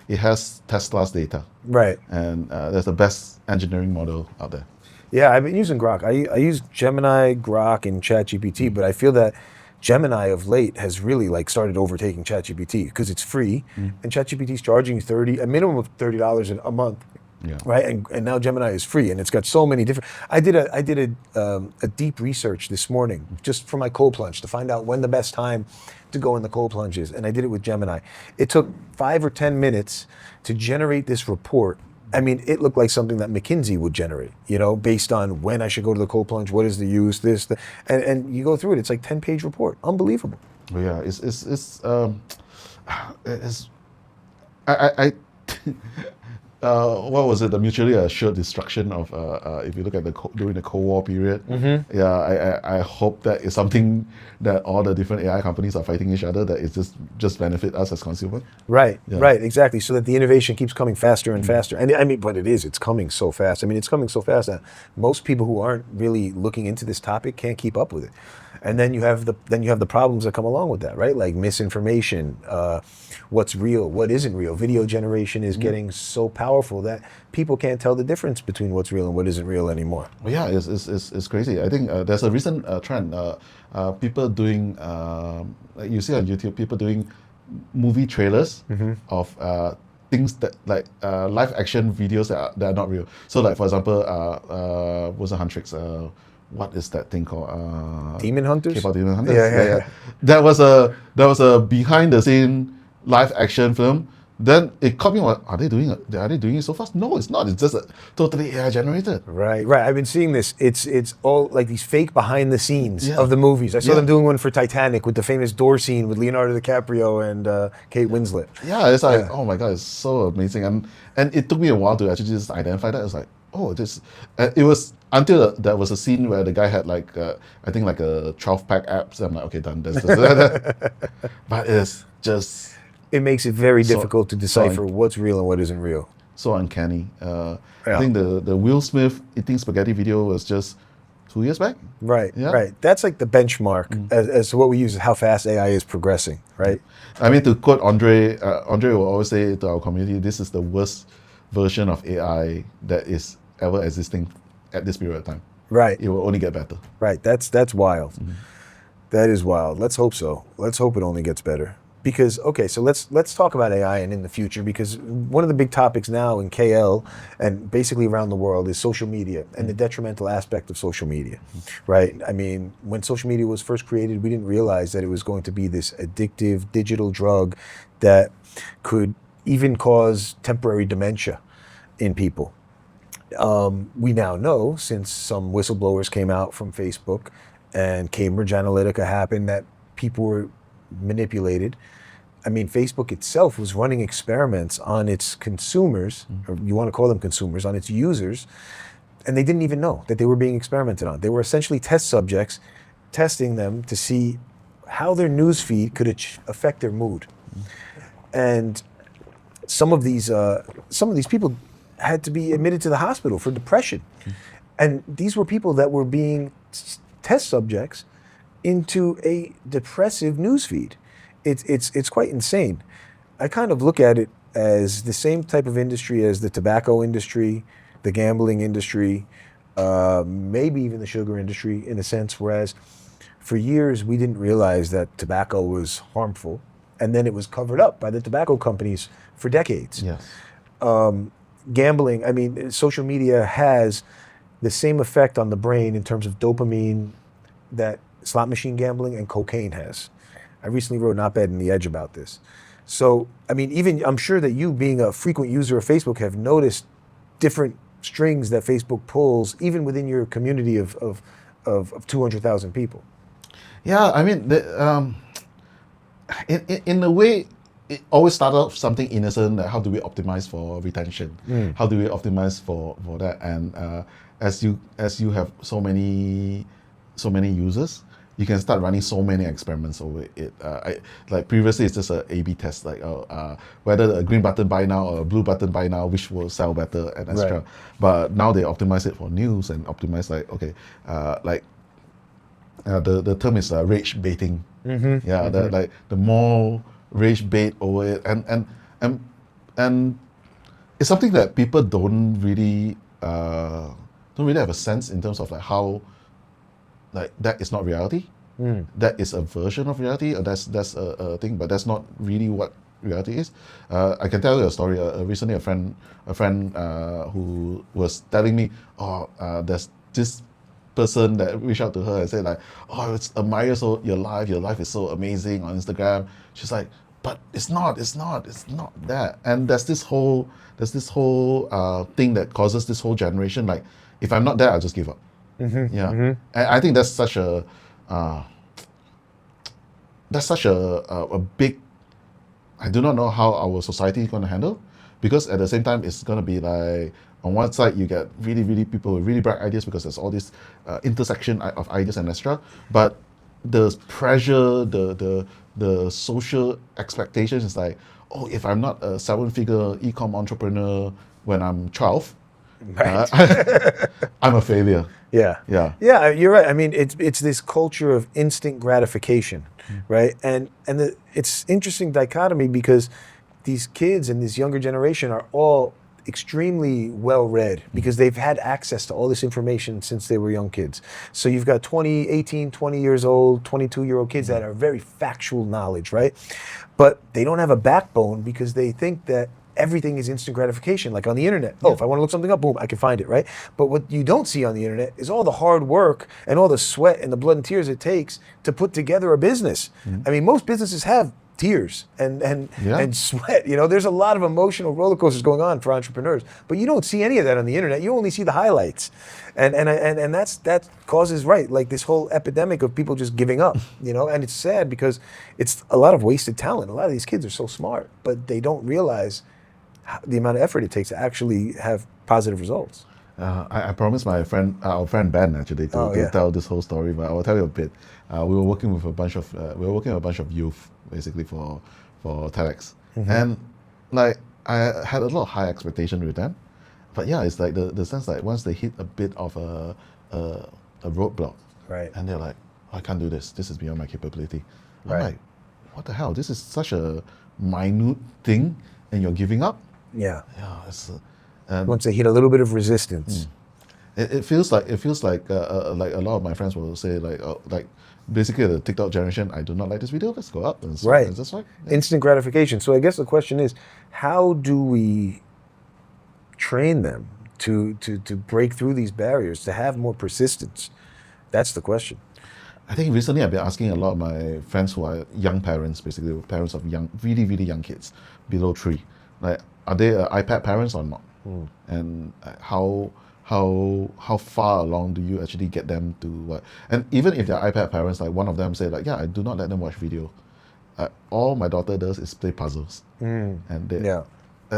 it has Tesla's data. Right. And that's the best engineering model out there. Yeah, I've been using Grok. I use Gemini, Grok, and ChatGPT, but I feel that Gemini of late has really started overtaking ChatGPT because it's free, and ChatGPT is charging you a minimum of $30 a month. Yeah. Right, and now Gemini is free, and it's got so many different. I did a deep research this morning just for my cold plunge to find out when the best time to go in the cold plunge is, and I did it with Gemini. It took 5 or 10 minutes to generate this report. I mean, it looked like something that McKinsey would generate, based on when I should go to the cold plunge, what is the use, and you go through it. It's like 10-page report, unbelievable. Well, yeah, I what was it? The mutually assured destruction of, if you look at during the Cold War period. Yeah, I hope that is something that all the different AI companies are fighting each other, that it's just benefit us as consumers. Right, right, exactly. So that the innovation keeps coming faster and faster. And but it's coming so fast. It's coming so fast that most people who aren't really looking into this topic can't keep up with it. And then you have the problems that come along with that, right? Like misinformation, what's real, what isn't real. Video generation is getting so powerful that people can't tell the difference between what's real and what isn't real anymore. Well, yeah, it's crazy. I think there's a recent trend. People doing, like you see on YouTube, people doing movie trailers of things that live action videos that are not real. So like, for example, was a Huntrix. What is that thing called? Demon Hunters? K-pop Demon Hunters. Yeah. That was a behind the scene live action film. Then it caught me. Are they doing it so fast? No, it's not. It's just totally AI generated. Right. I've been seeing this. It's all like these fake behind the scenes of the movies. I saw them doing one for Titanic with the famous door scene with Leonardo DiCaprio and Kate Winslet. Yeah, it's like, oh my God, it's so amazing. And it took me a while to actually just identify that. It's like, it was until there was a scene where the guy had I think like a 12-pack abs. I'm like, okay, done. But it's just... It makes it very difficult to decipher what's real and what isn't real. So uncanny. I think the Will Smith eating spaghetti video was just 2 years back. Right. That's like the benchmark as to what we use, how fast AI is progressing, right? I mean, to quote Andre, Andre will always say to our community, this is the worst version of AI that is ever existing at this period of time. Right. It will only get better. Right. That's wild. That is wild. Let's hope so. Let's hope it only gets better. Because, okay, so let's talk about AI and in the future, because one of the big topics now in KL and basically around the world is social media and the detrimental aspect of social media, right? I mean, when social media was first created, we didn't realize that it was going to be this addictive digital drug that could even cause temporary dementia in people. We now know, since some whistleblowers came out from Facebook and Cambridge Analytica happened, that people were manipulated. I mean, Facebook itself was running experiments on its consumers, or you want to call them consumers, on its users, and they didn't even know that they were being experimented on. They were essentially test subjects, testing them to see how their news feed could affect their mood. And some of these people had to be admitted to the hospital for depression. And these were people that were being test subjects into a depressive newsfeed. It's quite insane. I kind of look at it as the same type of industry as the tobacco industry, the gambling industry, maybe even the sugar industry in a sense, whereas for years we didn't realize that tobacco was harmful, and then it was covered up by the tobacco companies for decades. Yes. Gambling, I mean, social media has the same effect on the brain in terms of dopamine that slot machine gambling and cocaine has. I recently wrote an op-ed in The Edge about this. So, I mean, even I'm sure that you, being a frequent user of Facebook, have noticed different strings that Facebook pulls, even within your community of 200,000 people. Yeah, I mean, in a way, it always started off something innocent. Like how do we optimize for retention? How do we optimize for that? And as you have so many users, you can start running so many experiments over it. Like previously, it's just a A/B test, like whether a green button buy now or a blue button buy now, which will sell better and extra. Right. But now they optimize it for news and optimize the term is rage baiting. Like the more rage bait over it, and it's something that people don't really have a sense in terms of like how. Like that is not reality. That is a version of reality, or that's a thing, but that's not really what reality is. I can tell you a story. Recently, a friend who was telling me, there's this person that reached out to her and said like, it's admire your life is so amazing on Instagram. She's like, but it's not that. And there's this whole thing that causes this whole generation like, if I'm not there, I'll just give up. And I think that's such a big. I do not know how our society is going to handle, because at the same time it's going to be like, on one side you get really people with really bright ideas because there's all this intersection of ideas and etc. But the pressure, the social expectations is like, if I'm not a 7-figure e-com entrepreneur when I'm 12. Right. I'm a failure. Yeah. You're right. I mean, it's this culture of instant gratification, right? And it's interesting dichotomy, because these kids and this younger generation are all extremely well read, because they've had access to all this information since they were young kids. So you've got 18, 20 years old, 22-year-old kids that are very factual knowledge, right? But they don't have a backbone, because they think that everything is instant gratification, like on the internet. If I want to look something up, boom, I can find it, right? But what you don't see on the internet is all the hard work and all the sweat and the blood and tears it takes to put together a business. I mean, most businesses have tears and sweat. There's a lot of emotional roller coasters going on for entrepreneurs, but you don't see any of that on the internet. You only see the highlights, and that causes like this whole epidemic of people just giving up. And it's sad, because it's a lot of wasted talent. A lot of these kids are so smart, but they don't realize the amount of effort it takes to actually have positive results. I promised our friend Ben actually to tell this whole story, but I will tell you a bit. We were working with a bunch of youth basically for TEDx, and like I had a lot of high expectation with them, but it's like the sense like once they hit a bit of a roadblock, right, and they're like, I can't do this. This is beyond my capability. I'm like, what the hell? This is such a minute thing, and you're giving up. Once they hit a little bit of resistance, it feels like a lot of my friends will say like basically the TikTok generation, I do not like this video, let's go up. And so, right. That's right. Instant gratification. So I guess the question is, how do we train them to break through these barriers, to have more persistence? That's the question. I think recently I've been asking a lot of my friends who are young parents, basically parents of really young kids below 3, like, are they iPad parents or not? And how far along do you actually get them to what? And even if they're iPad parents, like one of them said like, I do not let them watch video. All my daughter does is play puzzles, and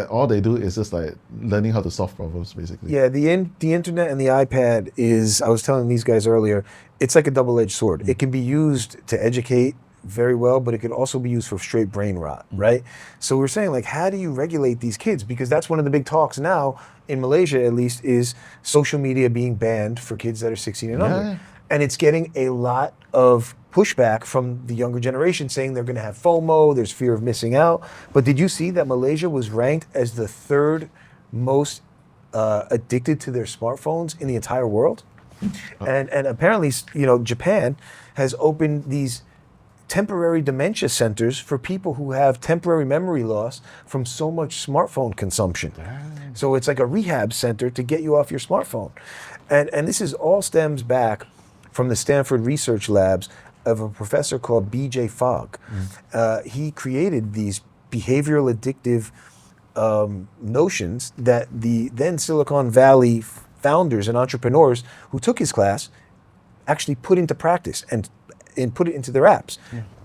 all they do is just like learning how to solve problems, basically. Yeah, the internet and the iPad is, I was telling these guys earlier, it's like a double-edged sword. It can be used to educate very well, but it could also be used for straight brain rot, right? So we're saying like, how do you regulate these kids? Because that's one of the big talks now, in Malaysia at least, is social media being banned for kids that are 16 and under. And it's getting a lot of pushback from the younger generation saying they're going to have FOMO, there's fear of missing out. But did you see that Malaysia was ranked as the 3rd most addicted to their smartphones in the entire world? And apparently, Japan has opened these temporary dementia centers for people who have temporary memory loss from so much smartphone consumption. So it's like a rehab center to get you off your smartphone. And this is all stems back from the Stanford Research Labs of a professor called B.J. Fogg. He created these behavioral addictive notions that the then Silicon Valley founders and entrepreneurs who took his class actually put into practice and put it into their apps.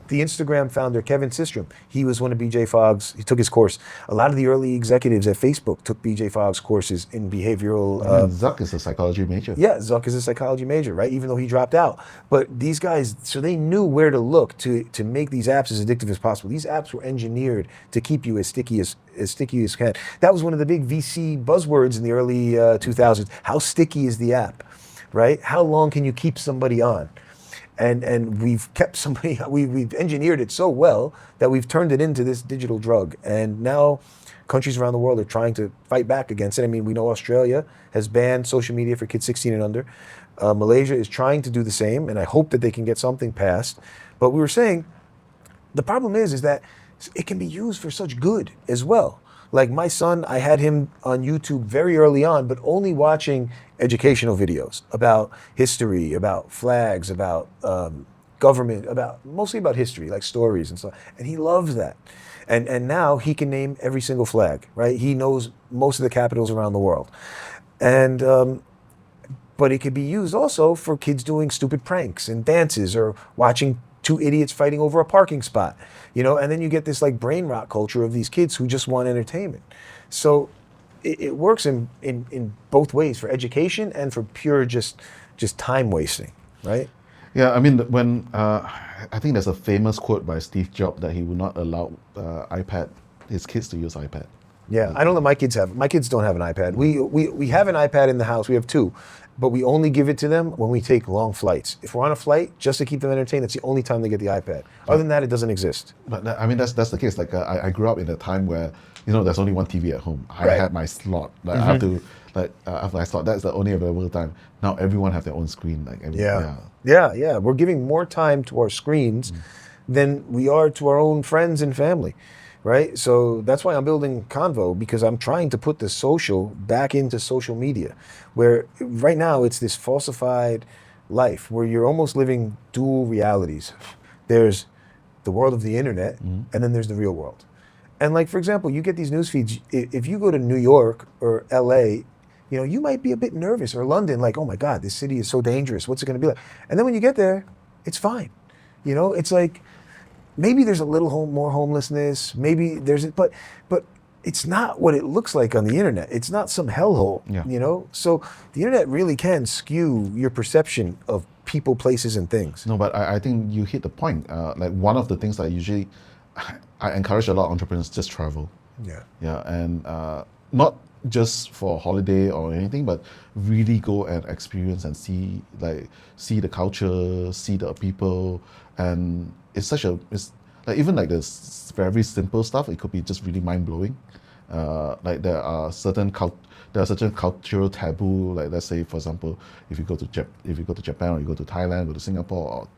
The Instagram founder, Kevin Systrom, he was one of B.J. Fogg's, he took his course. A lot of the early executives at Facebook took B.J. Fogg's courses in behavioral... Zuck is a psychology major. Yeah, Zuck is a psychology major, right? Even though he dropped out. But these guys, so they knew where to look to make these apps as addictive as possible. These apps were engineered to keep you as sticky as can. That was one of the big VC buzzwords in the early 2000s. How sticky is the app, right? How long can you keep somebody on? And we've kept somebody, we've engineered it so well that we've turned it into this digital drug. And now countries around the world are trying to fight back against it. I mean, we know Australia has banned social media for kids 16 and under. Malaysia is trying to do the same, and I hope that they can get something passed. But we were saying, the problem is that it can be used for such good as well. Like my son, I had him on YouTube very early on, but only watching educational videos about history, about flags, about government, mostly about history, like stories and stuff. And he loves that. And now he can name every single flag, right? He knows most of the capitals around the world. And but it could be used also for kids doing stupid pranks and dances or watching two idiots fighting over a parking spot, and then you get this like brain rot culture of these kids who just want entertainment. So it works in both ways, for education and for pure just time wasting, right? Yeah, I mean, when I think there's a famous quote by Steve Jobs that he would not allow his kids to use iPad. Yeah, I don't let my kids have. My kids don't have an iPad. We have an iPad in the house. We have two, but we only give it to them when we take long flights. If we're on a flight, just to keep them entertained, that's the only time they get the iPad. Other than that, it doesn't exist. But I mean, that's the case. Like I grew up in a time where there's only one TV at home. I Right. had my slot. Like I have to after my slot. That's the only available time. Now everyone have their own screen. Yeah. We're giving more time to our screens than we are to our own friends and family, right? So that's why I'm building Convo, because I'm trying to put the social back into social media, where right now it's this falsified life where you're almost living dual realities. There's the world of the internet, and then there's the real world. And like, for example, you get these news feeds. If you go to New York or LA, you might be a bit nervous, or London, like, oh my God, this city is so dangerous. What's it going to be like? And then when you get there, it's fine. It's like, maybe there's a little more homelessness. Maybe but it's not what it looks like on the internet. It's not some hellhole, So the internet really can skew your perception of people, places, and things. No, but I think you hit the point. Like one of the things that I encourage a lot of entrepreneurs, just travel. Yeah, and not just for holiday or anything, but really go and experience and see the culture, see the people, and it's like even like this very simple stuff. It could be just really mind blowing. Like there are certain cultural taboo. Like let's say, for example, if you go to Japan, or you go to Thailand, go to Singapore, or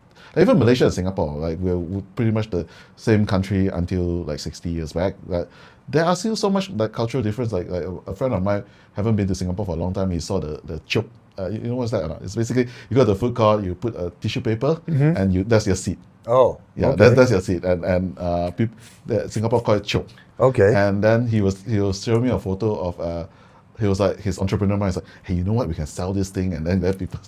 even Malaysia and Singapore, like we're pretty much the same country until like 60 years back. But there are still so much like cultural difference. Like a friend of mine haven't been to Singapore for a long time. He saw the chop. You know what's that or not? It's basically you go to the food court, you put a tissue paper, and that's your seat. Oh, yeah, okay. that's your seat, and Singapore call it chop. Okay. And then he was showing me a photo of he was like, his entrepreneur mind is like, hey, you know what, we can sell this thing and then let people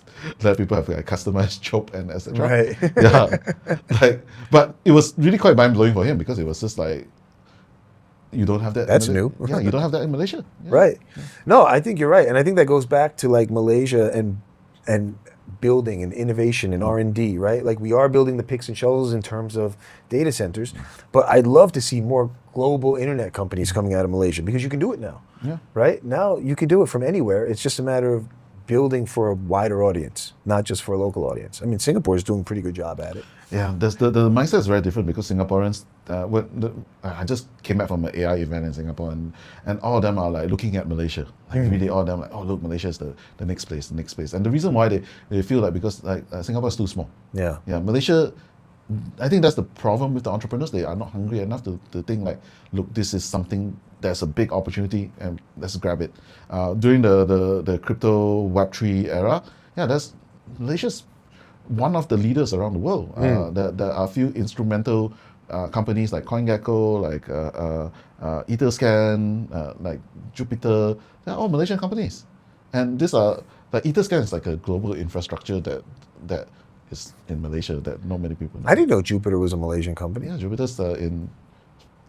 have like customized chop and etc. Right. Yeah. But it was really quite mind blowing for him, because it was just like, you don't have that. That's new. Yeah, you don't have that in Malaysia. Yeah. Right. No, I think you're right, and I think that goes back to like Malaysia and building and innovation and R&D, right? Like we are building the picks and shovels in terms of data centers, but I'd love to see more global internet companies coming out of Malaysia, because you can do it now. Yeah. Right? Now you can do it from anywhere. It's just a matter of building for a wider audience, not just for a local audience. I mean, Singapore is doing a pretty good job at it. Yeah, the mindset is very different, because Singaporeans, I just came back from an AI event in Singapore, and all of them are like looking at Malaysia. Like really all of them like, oh look, Malaysia is the next place. And the reason why they feel like, because like Singapore is too small. Yeah, Malaysia, I think that's the problem with the entrepreneurs. They are not hungry enough to think like, look, this is something, there's a big opportunity and let's grab it. During the crypto Web3 era, Malaysia's one of the leaders around the world. There are a few instrumental companies like CoinGecko, like Etherscan, like Jupiter. They're all Malaysian companies, and these are like Etherscan is like a global infrastructure that is in Malaysia that not many people know. I didn't know Jupiter was a Malaysian company. Yeah, Jupiter's in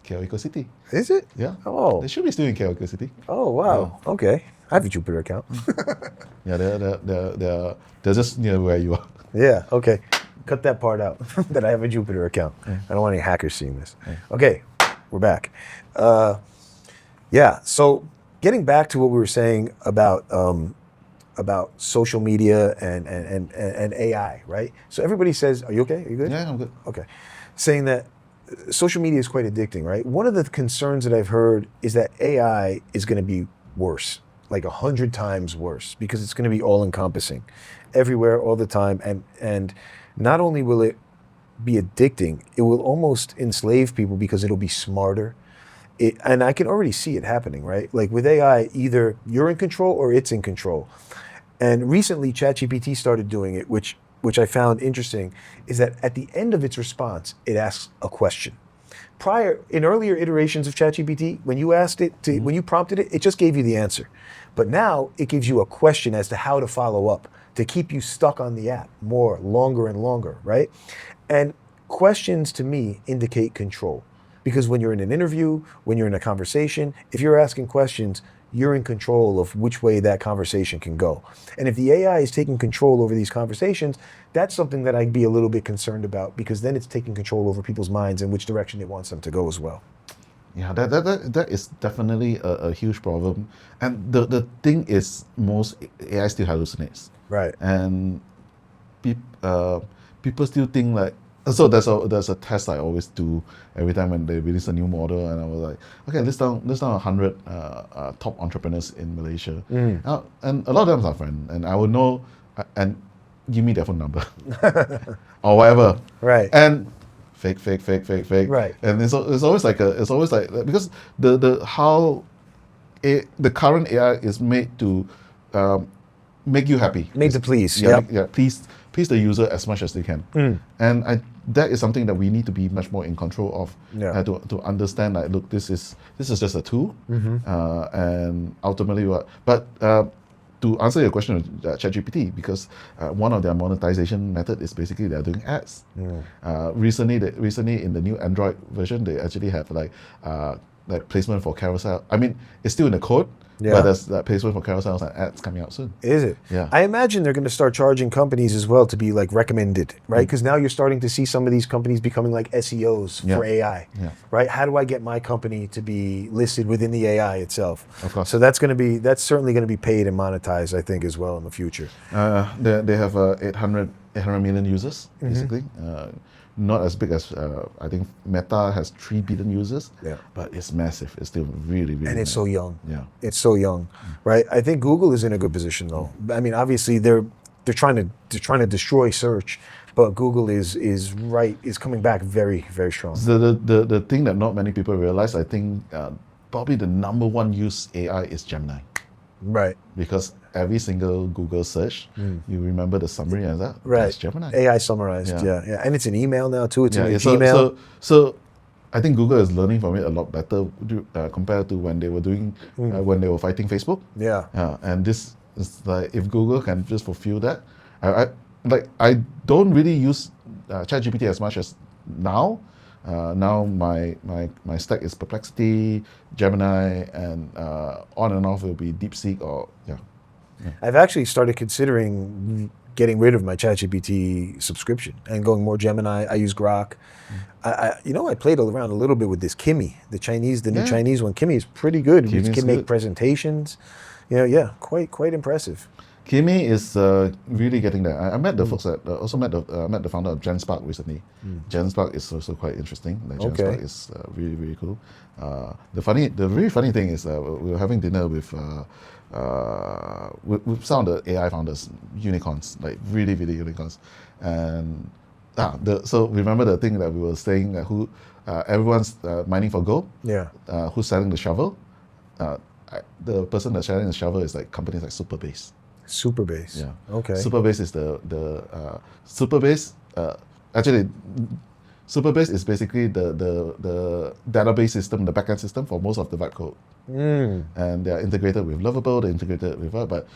KL City. Is it? Yeah. Oh. They should be still in KL City. Oh, wow. Okay. I have a Jupiter account. Yeah, they're just near where you are. Yeah, okay. Cut that part out, that I have a Jupiter account. I don't want any hackers seeing this. Okay, we're back. Yeah, so getting back to what we were saying about social media and AI, right? So everybody says, are you okay? Are you good? Yeah, I'm good. Okay. Saying that social media is quite addicting, right? One of the concerns that I've heard is that AI is going to be worse, like 100 times worse, because it's going to be all-encompassing, everywhere, all the time, and not only will it be addicting, it will almost enslave people because it'll be smarter. And I can already see it happening, right? Like with AI, either you're in control or it's in control. And recently, ChatGPT started doing it, which I found interesting, is that at the end of its response, it asks a question. In earlier iterations of ChatGPT, when you asked it to, when you prompted it, it just gave you the answer. But now it gives you a question as to how to follow up, to keep you stuck on the app longer and longer, right? And questions to me indicate control. Because when you're in an interview, when you're in a conversation, if you're asking questions, you're in control of which way that conversation can go. And if the AI is taking control over these conversations, that's something that I'd be a little bit concerned about, because then it's taking control over people's minds and which direction it wants them to go as well. Yeah, that is definitely a huge problem. And the thing is, most AI still hallucinates. Right. And people still think like, so there's a test I always do every time when they release a new model, and I was like, okay, list down 100 top entrepreneurs in Malaysia, and a lot of them are friends, and I will know and give me their phone number or whatever, Right. And fake, Right. and it's always like because the current AI is made to make you happy, Made to please. yeah, please the user as much as they can, and that is something that we need to be much more in control of, to understand, like, look, this is just a tool, and ultimately to answer your question, ChatGPT, because one of their monetization method is basically they're doing ads. Recently in the new Android version, they actually have like placement for carousel. I mean, it's still in the code, but there's that placement for carousels and ads coming out soon. Is it? Yeah. I imagine they're going to start charging companies as well to be like recommended, right? Because now you're starting to see some of these companies becoming like SEOs for AI, right? How do I get my company to be listed within the AI itself? Of course. So that's certainly going to be paid and monetized, I think, as well in the future. They have 800 million users, basically. Not as big as, I think Meta has 3 billion users, but it's massive. It's still really, really And it's so young. Yeah. It's so young, right? I think Google is in a good position, though. I mean, obviously they're trying to destroy search, but Google is coming back very, very strong. The thing that not many people realize, I think probably the number one used AI is Gemini. Right. Because every single Google search, you remember the summary and that, that's Gemini. AI summarized, yeah. And it's an email now too, it's in so, Gmail. So I think Google is learning from it a lot better compared to when they were doing, when they were fighting Facebook. Yeah. And this is like, if Google can just fulfill that, I don't really use ChatGPT as much as now. Now my stack is Perplexity, Gemini, and on and off it will be DeepSeek or I've actually started considering getting rid of my ChatGPT subscription and going more Gemini. I use Grok. I played around a little bit with this Kimi, the new Chinese one. Kimi is pretty good. It can make presentations. Quite impressive. Kimi is really getting there. I met the folks that also met the founder of GenSpark recently. GenSpark is also quite interesting. GenSpark is really, really cool. The really funny thing is we were having dinner with some of the AI founders, unicorns, like really, really unicorns, and so remember the thing that we were saying, who everyone's mining for gold. Who's selling the shovel? The person that's selling the shovel is like companies like Superbase. Superbase. Yeah. Okay. Superbase is the Superbase. Actually, Superbase is basically the database system, the backend system for most of the vibe code. And they are integrated with Lovable. They're integrated with but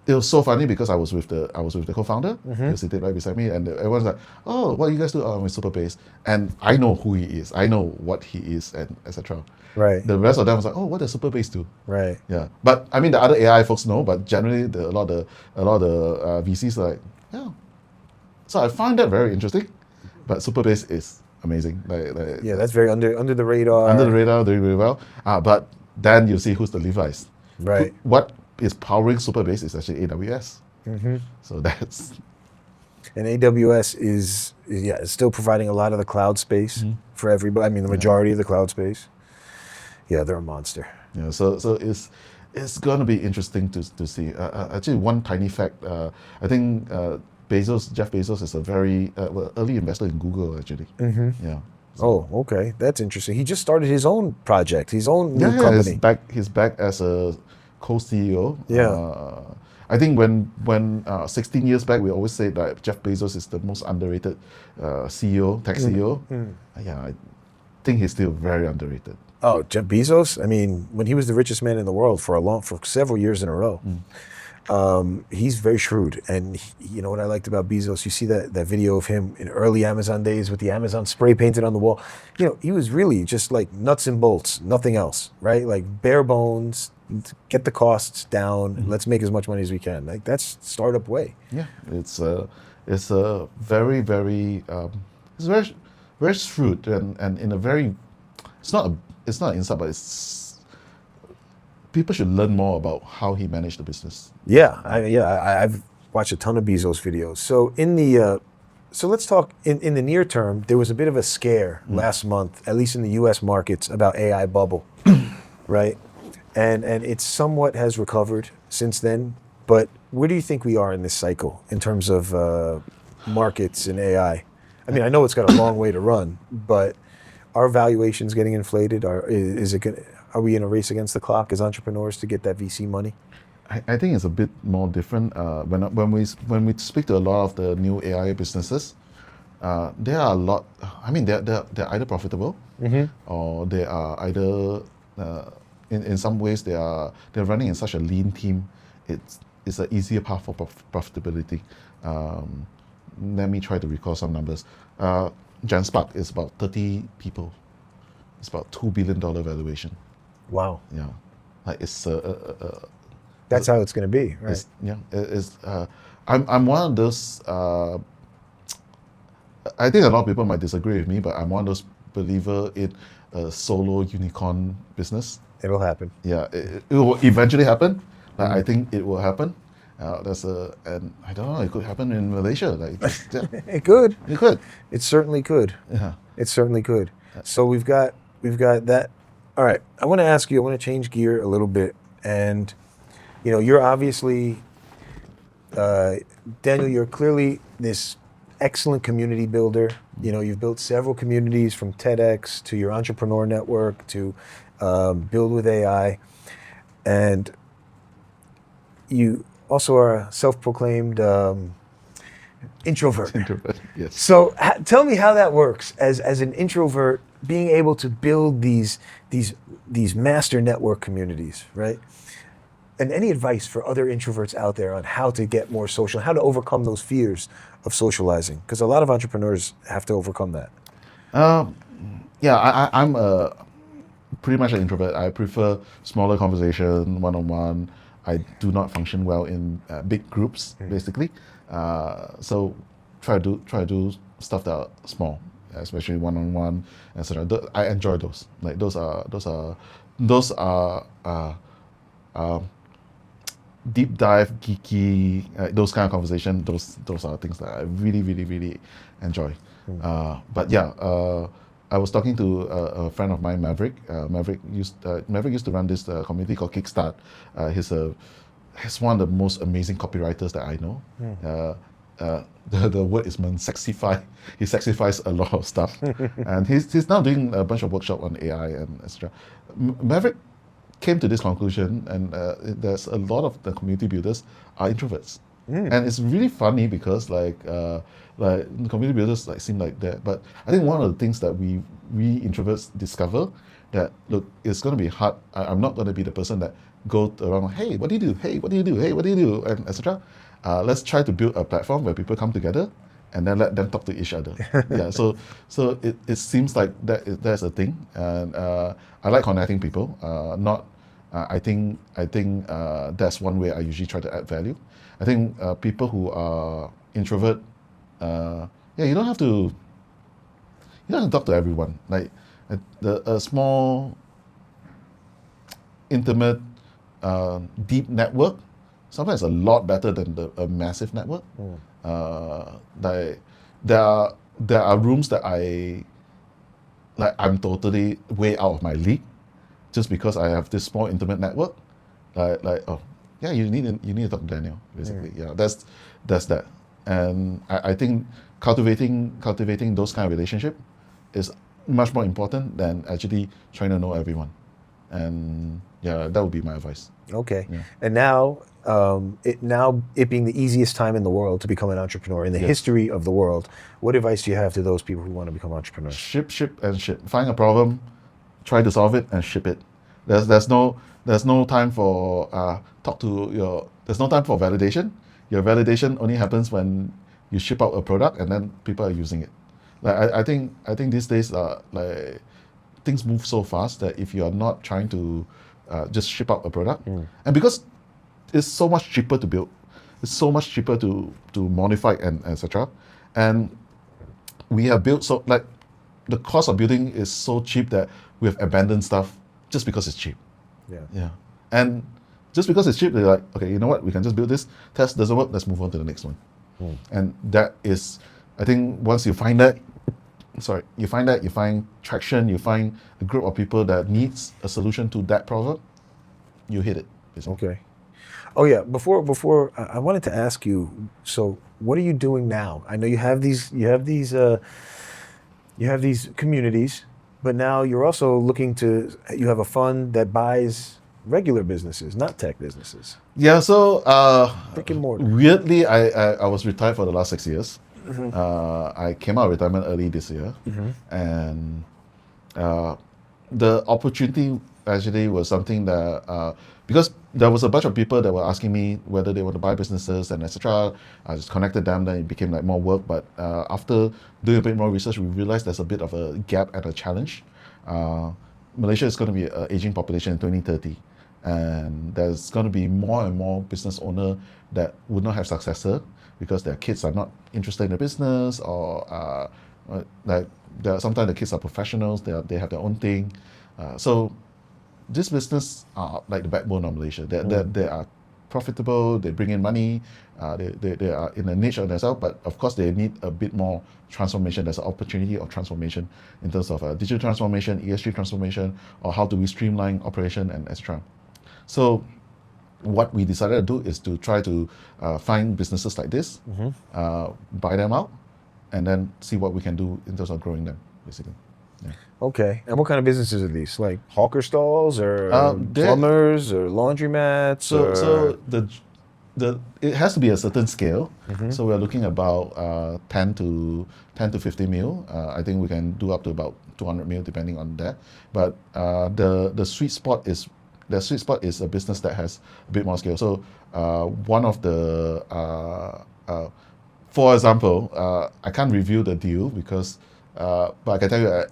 it was so funny because I was with the co-founder. He was sitting right beside me, and everyone's like, "Oh, what do you guys do?" "Oh, I'm with Superbase," and I know who he is. I know what he is, and etc. Right. The rest of them was like, "Oh, what does Superbase do?" Right. Yeah, but I mean the other AI folks know, but generally a lot of the VCs are like, yeah. So I find that very interesting, but Superbase is amazing. Yeah, that's very under the radar. Under the radar, doing really well. But then you see who's the Levi's. Right. What is powering Superbase is actually AWS. So that's. And AWS is still providing a lot of the cloud space for everybody. I mean, the majority of the cloud space. Yeah, they're a monster. Yeah, so it's going to be interesting to see. Actually, one tiny fact. I think Jeff Bezos is a very early investor in Google. Actually. Yeah. Oh, okay, that's interesting. He just started his own project, his own new company. He's back as a co-CEO. Yeah. I think when 16 years back, we always said that Jeff Bezos is the most underrated CEO, tech CEO. Yeah, I think he's still very underrated. Oh, Jeff Bezos. I mean, when he was the richest man in the world for several years in a row, he's very shrewd. And you know what I liked about Bezos? You see that video of him in early Amazon days with the Amazon spray painted on the wall. You know, he was really just like nuts and bolts, nothing else, right? Like bare bones. Get the costs down. Let's make as much money as we can. Like that's startup way. Yeah, it's a very it's very shrewd and in a very it's not an insult, but it's people should learn more about how he managed the business. Yeah, I've watched a ton of Bezos videos. So so let's talk in the near term. There was a bit of a scare last month, at least in the U.S. markets, about AI bubble, right? And it somewhat has recovered since then. But where do you think we are in this cycle in terms of markets and AI? I mean, I know it's got a long way to run, but are valuations getting inflated? Are we in a race against the clock as entrepreneurs to get that VC money? I think it's a bit more different. When we speak to a lot of the new AI businesses, there are a lot. I mean, they're either profitable or they are either. In some ways, they're running in such a lean team. It's an easier path for profitability. Let me try to recall some numbers. Genspark is about 30 people. It's about $2 billion valuation. Wow. Yeah, like it's that's how it's going to be, right? I'm one of those. I think a lot of people might disagree with me, but I'm one of those believer in a solo unicorn business. It'll happen. Yeah, it will eventually happen. Like, I think it will happen. And I don't know. It could happen in Malaysia. Like, yeah. It could. It could. It certainly could. Yeah. It certainly could. So we've got that. All right. I want to ask you. I want to change gear a little bit. And you know, you're obviously Daniel. You're clearly this excellent community builder. You know, you've built several communities from TEDx to your entrepreneur network to Build with AI, and you also are a self-proclaimed introvert. Introvert, yes. So tell me how that works as an introvert, being able to build these master network communities, right? And any advice for other introverts out there on how to get more social, how to overcome those fears of socializing? Because a lot of entrepreneurs have to overcome that. Yeah, I'm pretty much an introvert. I prefer smaller conversation, one-on-one. I do not function well in big groups, basically. So try to do stuff that are small, especially one-on-one, etc. I enjoy those. Like those are deep dive, geeky, those kind of conversation. Those are things that I really, really, really enjoy. But yeah. I was talking to a friend of mine, Maverick. Maverick used to run this community called Kickstart. He's one of the most amazing copywriters that I know. The word is sexify. He sexifies a lot of stuff, and he's now doing a bunch of workshop on AI and etc. Maverick came to this conclusion, and there's a lot of the community builders are introverts, and it's really funny because like the community builders like seem like that, but I think one of the things that we introverts discover that look, it's going to be hard. I'm not going to be the person that go around, hey, what do you do? Hey, what do you do? Hey, what do you do? And etc. Let's try to build a platform where people come together and then let them talk to each other. Yeah, so it seems like that's a thing, and I like connecting people. I think that's one way I usually try to add value. I think people who are introvert, you don't have to talk to everyone. Like a small, intimate, deep network sometimes a lot better than a massive network. Like there are rooms that I'm totally way out of my league, just because I have this small intimate network. You need to talk to Daniel, basically. Yeah, that's that. And I think cultivating those kind of relationship is much more important than actually trying to know everyone. And yeah, that would be my advice. Okay. Yeah. And now, it being the easiest time in the world to become an entrepreneur in the history of the world, what advice do you have to those people who want to become entrepreneurs? Ship. Find a problem, try to solve it, and ship it. There's no time for there's no time for validation. Your validation only happens when you ship out a product and then people are using it. Like I think these days like things move so fast that if you are not trying to just ship out a product, and because it's so much cheaper to build, it's so much cheaper to modify and etc. And we have built so like the cost of building is so cheap that we have abandoned stuff just because it's cheap. Yeah. And just because it's cheap, they're like, okay, you know what? We can just build this. Test doesn't work. Let's move on to the next one. And that is, I think, once you find that, you find traction, you find a group of people that needs a solution to that problem, you hit it. Basically. Okay. Oh yeah. Before I wanted to ask you. So, what are you doing now? I know you have these communities, but now you're also you have a fund that buys regular businesses, not tech businesses. Yeah. So brick and mortar. Weirdly, I was retired for the last 6 years. I came out of retirement early this year, and the opportunity actually was something that because there was a bunch of people that were asking me whether they want to buy businesses and etc. I just connected them, then it became like more work. But after doing a bit more research, we realized there's a bit of a gap and a challenge. Malaysia is going to be an aging population in 2030, and there's going to be more and more business owners that would not have successor because their kids are not interested in the business, or sometimes the kids are professionals, they have their own thing. So this business are like the backbone of Malaysia. They are profitable, they bring in money, they are in a niche of themselves, but of course they need a bit more transformation. There's an opportunity of transformation in terms of digital transformation, ESG transformation, or how do we streamline operation and etc. So what we decided to do is to try to find businesses like this, buy them out, and then see what we can do in terms of growing them, basically. Yeah. Okay. And what kind of businesses are these? Like hawker stalls, or plumbers, or laundromats? So it has to be a certain scale. So we're looking about 10 to 50 mil. I think we can do up to about 200 mil depending on that. But the sweet spot is a business that has a bit more scale. So one of the for example, I can't review the deal because. But I can tell you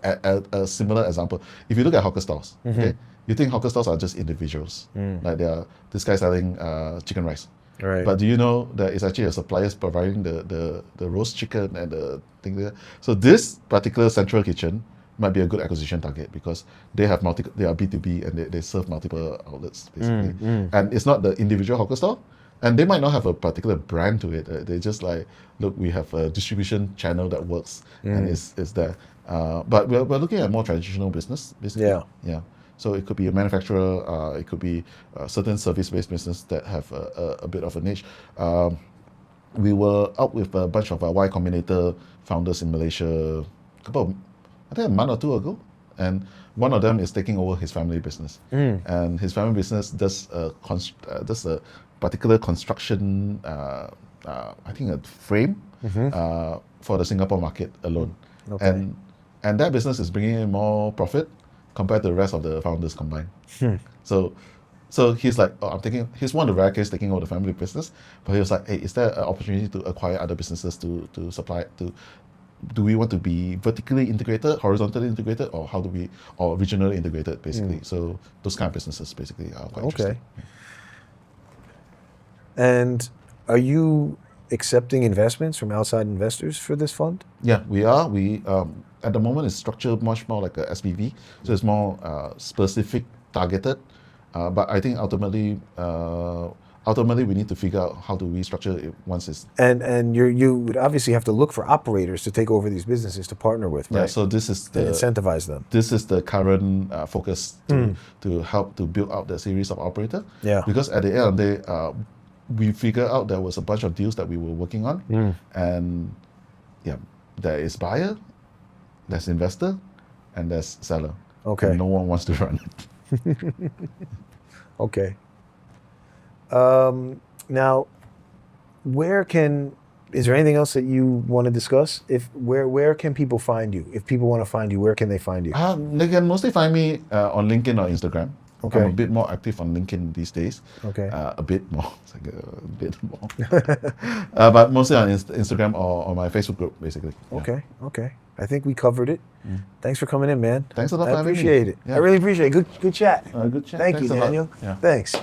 a similar example. If you look at hawker stalls, okay, you think hawker stalls are just individuals, like they are this guy selling chicken rice. Right. But do you know that it's actually a suppliers providing the roast chicken and the thing there? So this particular central kitchen might be a good acquisition target because they are B2B and they serve multiple outlets basically. And it's not the individual hawker stall. And they might not have a particular brand to it. They just like, look, we have a distribution channel that works and it's there. But we're looking at more traditional business, basically. Yeah. So it could be a manufacturer, it could be a certain service-based business that have a bit of a niche. We were out with a bunch of Y Combinator founders in Malaysia, I think a month or two ago. and one of them is taking over his family business, and his family business does a particular construction, I think a frame for the Singapore market alone, Okay. and that business is bringing in more profit compared to the rest of the founders combined. So he's like, oh, he's one of the rare cases taking over the family business, but he was like, hey, is there an opportunity to acquire other businesses to supply, do we want to be vertically integrated, horizontally integrated, or or regionally integrated, basically? So those kind of businesses basically are quite interesting. And are you accepting investments from outside investors for this fund? Yeah, we are. We at the moment it's structured much more like a SPV, so it's more specific, targeted. But I think ultimately we need to figure out how do we structure it once it's... And you would obviously have to look for operators to take over these businesses to partner with, right? Yeah, so this is and incentivize them. This is the current focus to help to build out the series of operator. Yeah. Because at the end of the day, we figured out there was a bunch of deals that we were working on, and yeah, there is buyer, there's investor, and there's seller. Okay. And no one wants to run it. Okay. Now, is there anything else that you want to discuss? Where can people find you? If people want to find you, where can they find you? They can mostly find me on LinkedIn or Instagram. Okay. I'm a bit more active on LinkedIn these days. Okay. A bit more. It's like a bit more. But mostly on Instagram or on my Facebook group, basically. Yeah. Okay. Okay. I think we covered it. Thanks for coming in, man. Thanks a lot I for having me. appreciate it. Yeah. I really appreciate it. Good chat. Good chat. Thank Thanks you, a lot. Daniel. Yeah. Thanks.